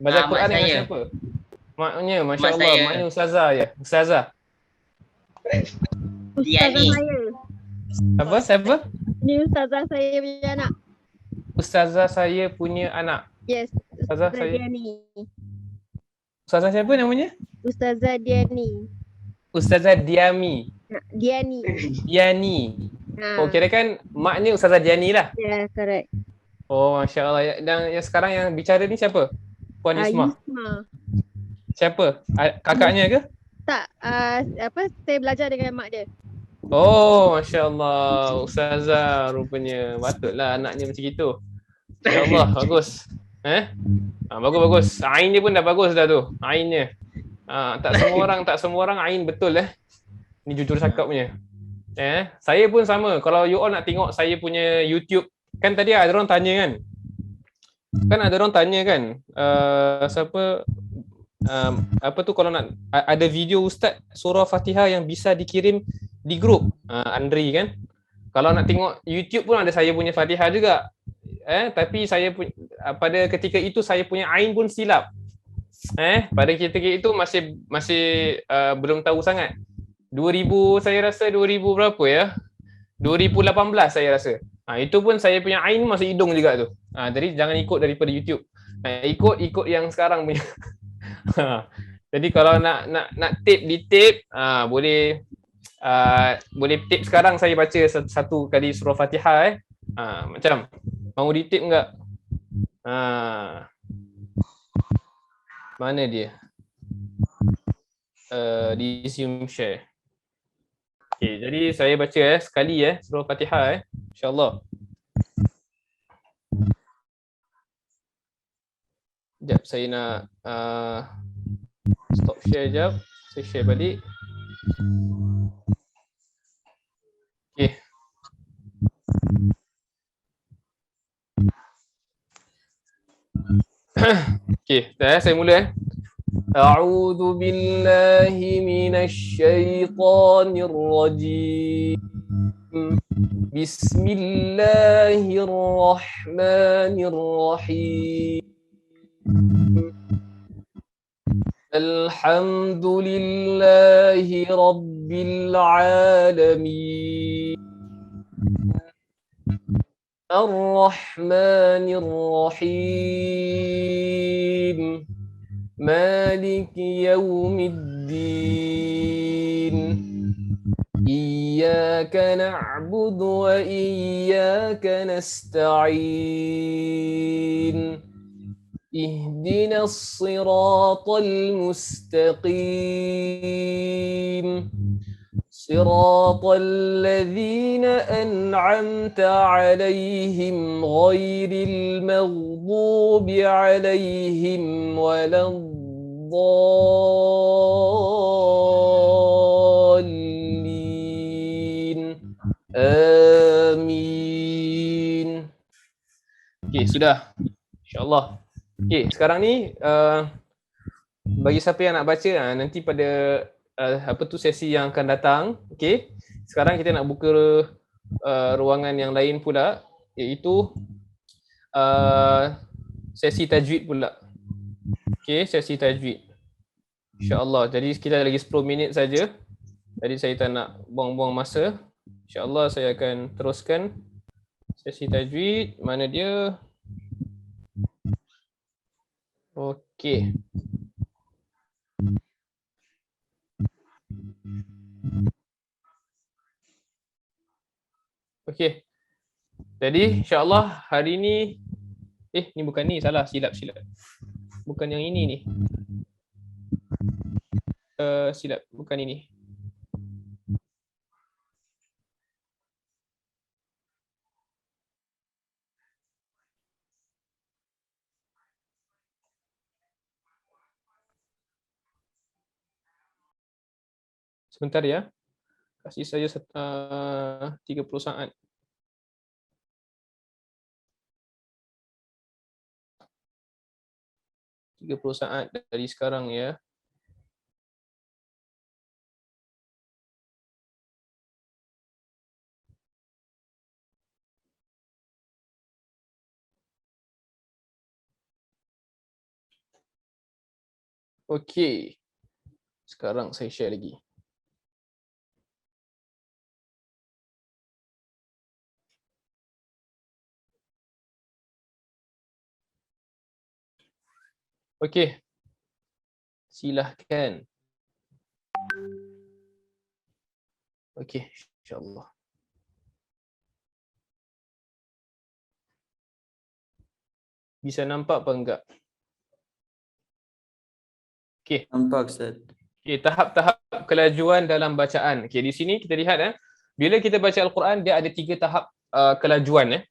Belajar Quran dengan siapa? Maknya, masya-Allah, maknya ustazah je. Ustazah. Ustazah Diani. saya. Apa? Siapa? Ini ustazah saya punya anak. Ustazah saya punya anak. Yes, Ustazah Ustazah saya. Diani. Ustazah siapa namanya? Ustazah Diani. Ustazah Diami. Diani. Diani. Oh, kira kan maknya Ustazah Diani lah. Ya, correct. Oh, Masya Allah. Dan yang sekarang yang bicara ni siapa? Puan Yusma. Yusma. Siapa? Kakaknya ke? Tak, saya belajar dengan mak dia. Oh, Masya Allah. Ustazah rupanya. Patutlah anaknya macam gitu. Masya Allah, bagus. Bagus-bagus. Ain dia pun dah bagus dah tu. Ainnya. Tak semua orang ain betul Ni jujur cakap punya. Saya pun sama. Kalau you all nak tengok saya punya YouTube, kan tadi ada orang tanya kan? Siapa apa tu kalau nak ada video Ustaz surah Fatihah yang bisa dikirim di grup. Andri kan? Kalau nak tengok YouTube pun ada saya punya Fatihah juga. Tapi saya pada ketika itu saya punya ain pun silap. Pada ketika itu masih belum tahu sangat. 2000 saya rasa 2000 berapa ya? 2018 saya rasa. Itu pun saya punya ain masih hidung juga tu. Jadi jangan ikut daripada YouTube. Ikut yang sekarang punya. Jadi kalau nak tape di tape boleh tape sekarang saya baca satu kali surah Fatihah macam mau di tape enggak? Mana dia? Di Zoom share. Okey, jadi saya baca sekali surah Fatihah insya-Allah. Sekejap saya nak stop share sekejap. Saya share balik. Okey. Okey, saya mula A'udzu billahi minasy syaithanir rajim. Bismillahirrahmanirrahim. Alhamdulillahi rabbil alamin. Ar-Rahmanir Rahim. Maliki yaumiddin. Iyyaka na'budu wa iyyaka nasta'in. Ihdinas siratal mustaqim. Siratal ladzina an'amta 'alaihim ghairil maghdubi 'alaihim waladdallin. Amin. Okey, sudah. InsyaAllah. Okey, sekarang ni bagi siapa yang nak baca nanti pada sesi yang akan datang. Okey. Sekarang kita nak buka ruangan yang lain pula, iaitu sesi tajwid pula. Okey, sesi tajwid. Insya-Allah. Jadi kita lagi 10 minit saja. Jadi saya tak nak buang-buang masa. Insya-Allah saya akan teruskan sesi tajwid. Mana dia? Okey. Okey. Jadi insya-Allah hari ni ni bukan ni, salah, silap. Bukan yang ini ni. Silap, bukan ini. Sebentar ya. Kasih saya 30 saat. saat dari sekarang ya. Okey. Sekarang saya share lagi. Okey. Silahkan. Okey, insya-Allah. Bisa nampak apa enggak? Okey. Nampak Ustaz. Okey, tahap-tahap kelajuan dalam bacaan. Okey, di sini kita lihat bila kita baca Al-Quran dia ada 3 tahap kelajuan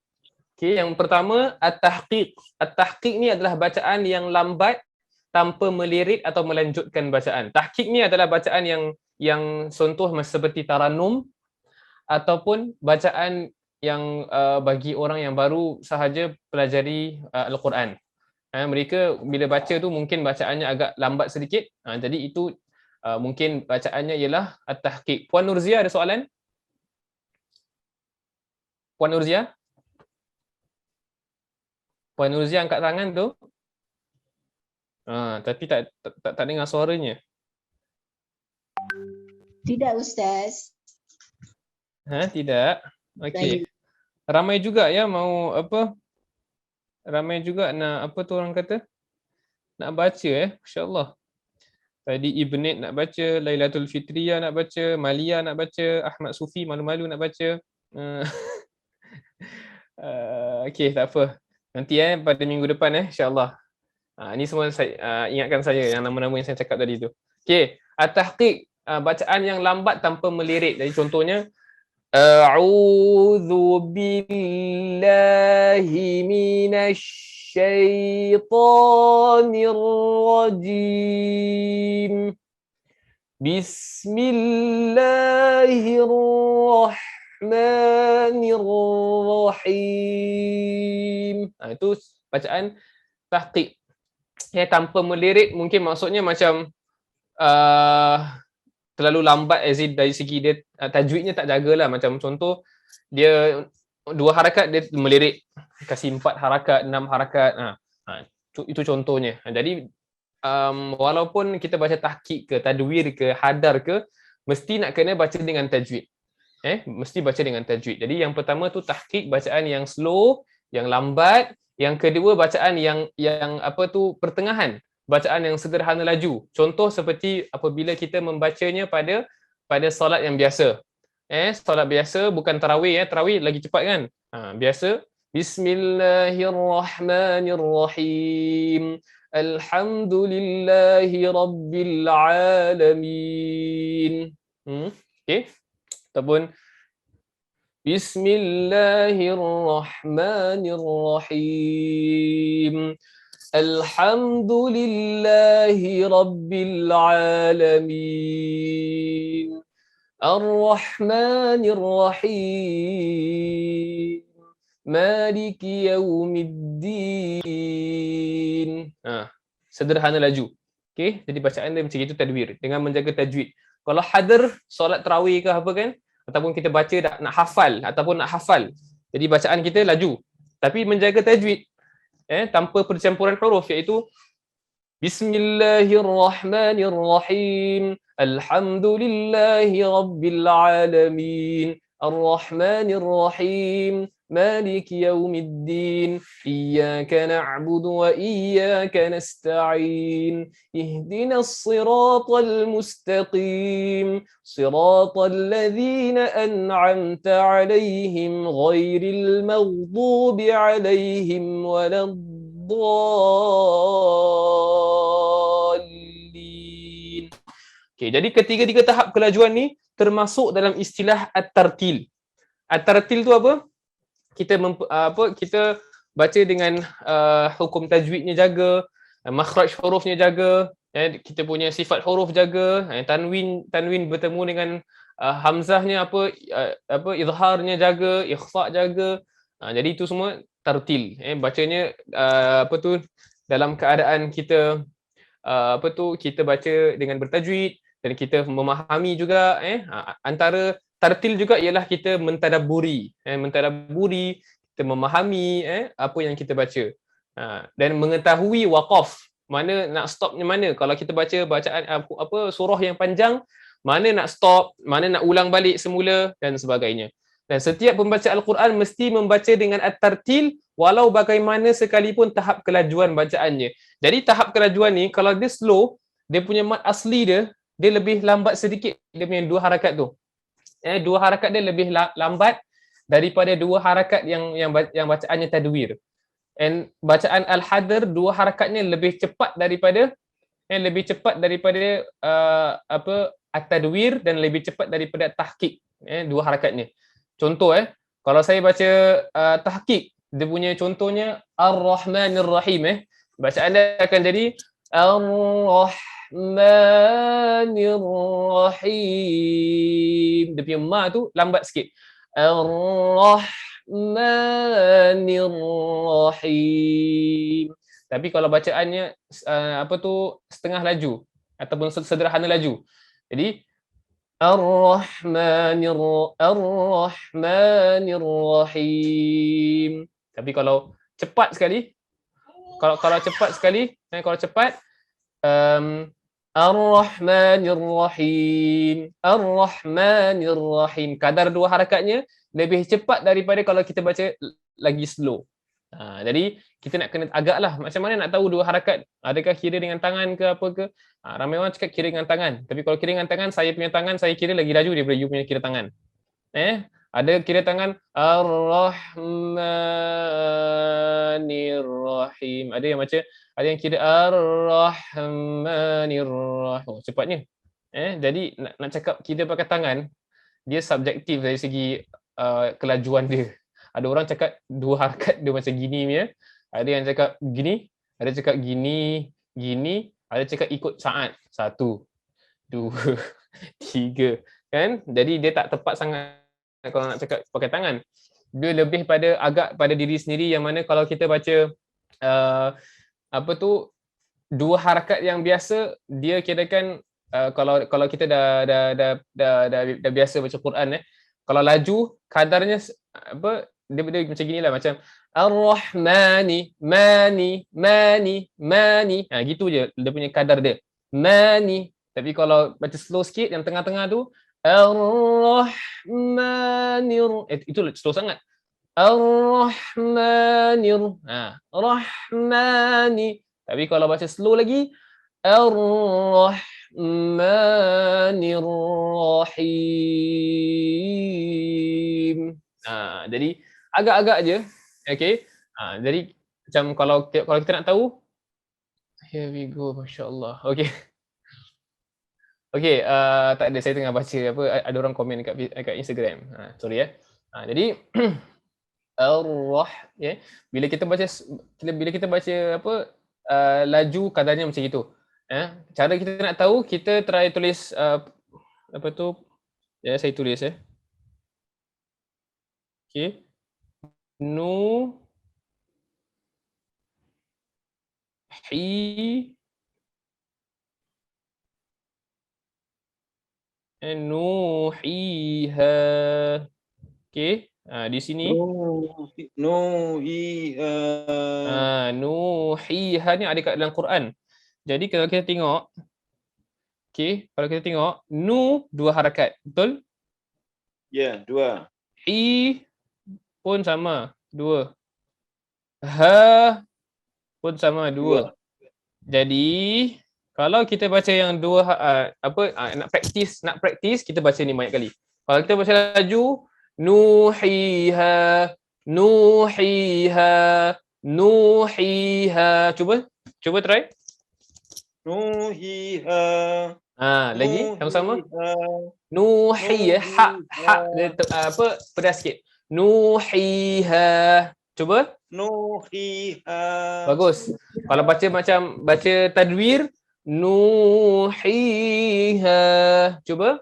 Okey, yang pertama at-tahqiq. At-tahqiq ni adalah bacaan yang lambat tanpa melirik atau melanjutkan bacaan. Tahqiq ni adalah bacaan yang contoh seperti taranum ataupun bacaan yang bagi orang yang baru sahaja pelajari Al-Quran. Mereka bila baca tu mungkin bacaannya agak lambat sedikit. Jadi itu mungkin bacaannya ialah at-tahqiq. Puan Nurzia ada soalan? Puan Nurzia? Puan Nurzia angkat tangan tu. Tapi tak dengar suaranya. Tidak Ustaz. Tidak. Okey. Ramai juga ya mau apa? Ramai juga nak apa tu orang kata? Nak baca Masya-Allah. Tadi Ibnit nak baca, Lailatul Fitriyah nak baca, Malia nak baca, Ahmad Sufi malu-malu nak baca. Okey, tak apa. Nanti pada minggu depan insya-Allah. Ini semua saya ingatkan saya yang nama-nama yang saya cakap tadi tu. Okey, at-tahqiq bacaan yang lambat tanpa melirik. Jadi contohnya A'udzu billahi minasyaitonir rajim. Bismillahirrahmanirrahim. Itu bacaan tahqiq. Tanpa melirik mungkin maksudnya macam terlalu lambat dari segi dia tajwidnya tak jagalah. Macam contoh dia 2 harakat dia melirik, kasih 4 harakat, 6 harakat. Itu contohnya. Jadi walaupun kita baca tahqiq ke, tadwir ke, hadar ke, mesti nak kena baca dengan tajwid. Mesti baca dengan tajwid. Jadi yang pertama tu tahqiq, bacaan yang slow, yang lambat. Yang kedua bacaan yang apa tu pertengahan, bacaan yang sederhana laju. Contoh seperti apabila kita membacanya pada solat yang biasa. Solat biasa bukan tarawih tarawih lagi cepat kan. Biasa Bismillahirrahmanirrahim. Alhamdulillahi rabbil alamin. Okey. Ataupun Bismillahirrahmanirrahim. Alhamdulillahi rabbil alamin. Ar-Rahmanir-Rahim. Maliki yaumiddin. Sederhana laju. Okey, jadi bacaan dia macam itu tadwir dengan menjaga tajwid. Kalau hadar solat tarawih ke apa kan, ataupun kita baca nak hafal ataupun nak hafal, jadi bacaan kita laju tapi menjaga tajwid tanpa percampuran huruf, iaitu Bismillahirrahmanirrahim. Alhamdulillahi rabbil alamin. Ar-Rahmanir-Rahim. Maliki yaumiddin. Iyyaka na'budu wa iyyaka nasta'in. Ihdinas siratal mustaqim. Siratal ladzina an'amta 'alaihim ghairil maghdubi 'alaihim waladdallin. Okey, jadi ketiga-tiga tahap kelajuan ni termasuk dalam istilah at-tartil. At-tartil tu apa? Kita kita baca dengan hukum tajwidnya jaga, makhraj hurufnya jaga, kita punya sifat huruf jaga, tanwin bertemu dengan hamzahnya izharnya jaga, ikhfa jaga. Jadi itu semua tartil. Bacanya dalam keadaan kita kita baca dengan bertajwid dan kita memahami juga. Antara tartil juga ialah kita mentadabburi, kita memahami apa yang kita baca, dan mengetahui waqaf, mana nak stopnya mana. Kalau kita baca bacaan surah yang panjang, mana nak stop, mana nak ulang balik semula dan sebagainya. Dan setiap pembaca Al-Quran mesti membaca dengan at-tartil walau bagaimana sekalipun tahap kelajuan bacaannya. Jadi tahap kelajuan ni kalau dia slow, dia punya mat asli dia lebih lambat sedikit dia punya 2 harakat tu. 2 harakat dia lebih lambat daripada 2 harakat yang bacaannya tadwir. And bacaan al-hadr 2 harakatnya lebih cepat daripada at-tadwir dan lebih cepat daripada tahqiq. 2 harakatnya. Contoh kalau saya baca tahqiq, dia punya contohnya Ar-Rahmanir Rahim bacaan dia akan jadi Ar-Rahmanir Rahim. Dia punya ma tu lambat sikit. Ar-Rahmanir Rahim. Tapi kalau bacaannya setengah laju ataupun sederhana laju. Jadi Ar-Rahmanir Rahim. Tapi kalau cepat sekali, kalau cepat sekali, kalau cepat Ar-Rahmanir Rahim. Ar-Rahmanir Rahim. Kadar 2 harakatnya lebih cepat daripada kalau kita baca lagi slow. Jadi kita nak kena agaklah macam mana nak tahu 2 harakat, adakah kira dengan tangan ke apa ke. Ramai orang cakap kira dengan tangan, tapi kalau kira dengan tangan, saya punya tangan saya kira lagi laju daripada you punya kira tangan. Ada kira tangan Ar-Rahmanir Rahim, ada yang baca, ada yang kira Ar-Rahmanir Rahim, cepatnya. Jadi nak cakap kira pakai tangan, dia subjektif dari segi kelajuan dia. Ada orang cakap 2 harakat dia macam gini punya, ada yang cakap gini, ada cakap gini, ada cakap ikut saat 1, 2, 3 kan. Jadi dia tak tepat sangat kalau nak cakap pakai tangan. Dia lebih agak pada diri sendiri, yang mana kalau kita baca 2 harakat yang biasa, dia kirakan kalau kita dah biasa baca Quran kalau laju kadarnya dia macam ginilah, macam Ar-Rahmani, Mani, gitu je dia punya kadar dia. Mani. Tapi kalau baca slow sikit, yang tengah-tengah tu Ar-Rahmanir, itu slow sangat. Ar-Rahmanir, Rahmani. Tapi kalau baca slow lagi, Ar-Rahmanir Rahim. Jadi agak-agak je, okay. Jadi macam kalau kita nak tahu, here we go, masya-Allah. Okay. Okay, tak ada, saya tengah baca ada orang komen dekat Instagram. Sorry jadi bila kita baca laju kadarnya macam itu. Cara kita nak tahu, kita try tulis saya tulis okay. Nuhiha. Okay. Di sini nuhiha ni ada kat dalam Quran. Jadi kalau kita tengok, okay, kalau kita tengok nu 2 harakat, betul? Ya, 2. I pun sama 2. Ha pun sama 2. Jadi kalau kita baca yang 2 nak praktis kita baca ni banyak kali. Kalau kita baca laju nuhiha, cuba try. Nuhiha. Lagi sama-sama. Nuhiha, ha pedas sikit. Nuhiha. Cuba. Nuhiha. Bagus. Kalau baca tadwir, nuhiha. Cuba.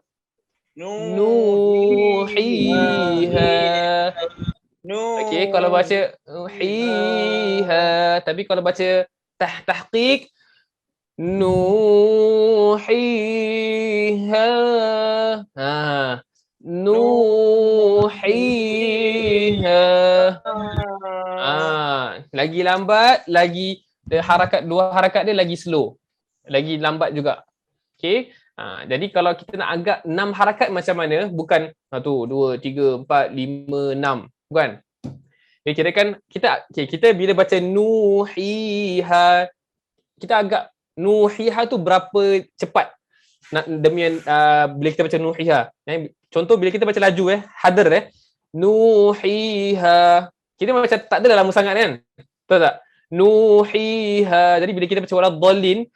Nuhiha. Okay, kalau baca nuhiha, tapi kalau baca tahqiq, nuhiha. Nuhiha. Lagi lambat, lagi 2 harakat dia lagi slow. Lagi lambat juga. Okay. Jadi kalau kita nak agak 6 harakat macam mana, bukan 1, 2, 3, 4, 5, 6, bukan? Okay, kirakan kita bila baca nuhiha, kita agak nuhiha tu berapa cepat demi bila kita baca nuhiha. Contoh bila kita baca laju hadar nuhiha, kita macam tak adalah lama sangat kan? Betul tak? Nuhiha. Jadi bila kita baca waladdallin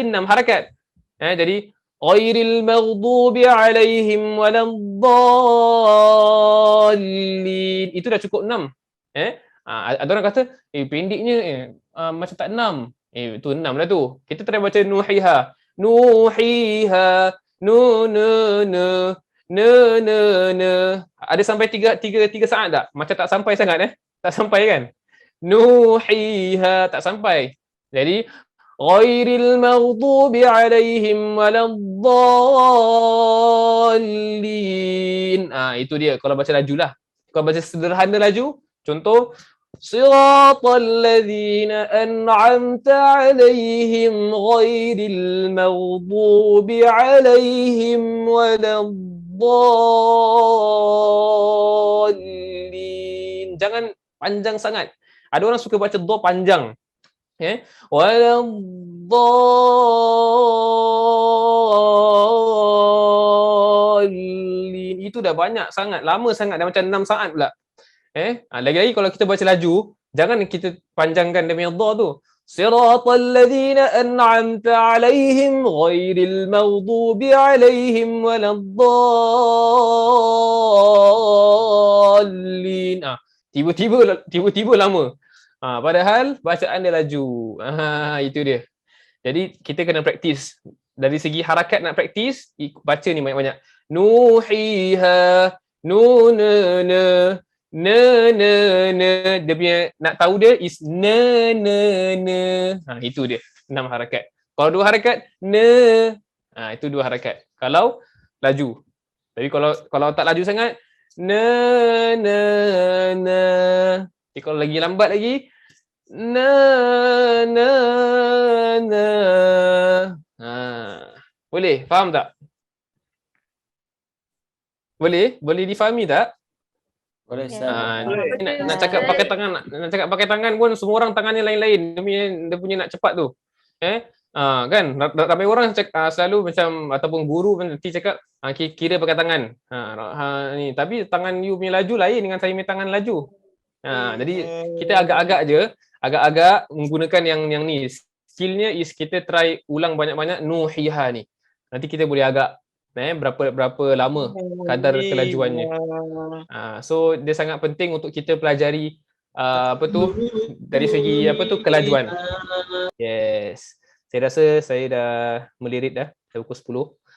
6 harakat. Jadi ghairil maghdubi alaihim waladdallin. Itu dah cukup 6. Ada orang kata pendeknya macam tak 6. Itu 6 lah tu. Kita try baca nuhiha. Nuhiha. Ada sampai 3 saat tak? Macam tak sampai sangat Tak sampai kan? Nuhiha tak sampai. Jadi ghairil maghdubi alaihim waladdallin. Itu dia kalau baca laju lah. Kalau baca sederhana laju, contoh siratal ladzina an'amta alaihim ghairil maghdubi alaihim waladdallin. Jangan panjang sangat. Ada orang suka baca do panjang. Waladdallin. Itu dah banyak sangat, lama sangat, dah macam 6 saat pula. Lagi-lagi kalau kita baca laju, jangan kita panjangkan demi do tu. Siratal ladzina an'amta alaihim ghairil maghdubi alaihim waladdallin. Tiba-tiba lama. Padahal bacaan dia laju. Itu dia. Jadi kita kena praktis. Dari segi harakat nak praktis, baca ni banyak-banyak. Nuhiha, nunana, dia punya nak tahu dia is itu dia 6 harakat. Kalau 2 harakat itu 2 harakat. Kalau laju. Tapi kalau tak laju sangat Jadi kalau lagi lambat lagi boleh faham tak? Boleh difahami tak? Boleh. Nak cakap pakai tangan pun semua orang tangannya lain-lain. Dia punya nak cepat tu. Kan ramai orang selalu macam ataupun guru nanti cakap kira pakai tangan. Ni tapi tangan you punya laju lain dengan saya punya tangan laju. Jadi kita agak-agak menggunakan yang ni. Skillnya is kita try ulang banyak-banyak nuhiha ni. Nanti kita boleh agak berapa lama kadar kelajuannya. So dia sangat penting untuk kita pelajari dari segi kelajuan. Yes. Saya rasa saya dah melirik dah pukul 10.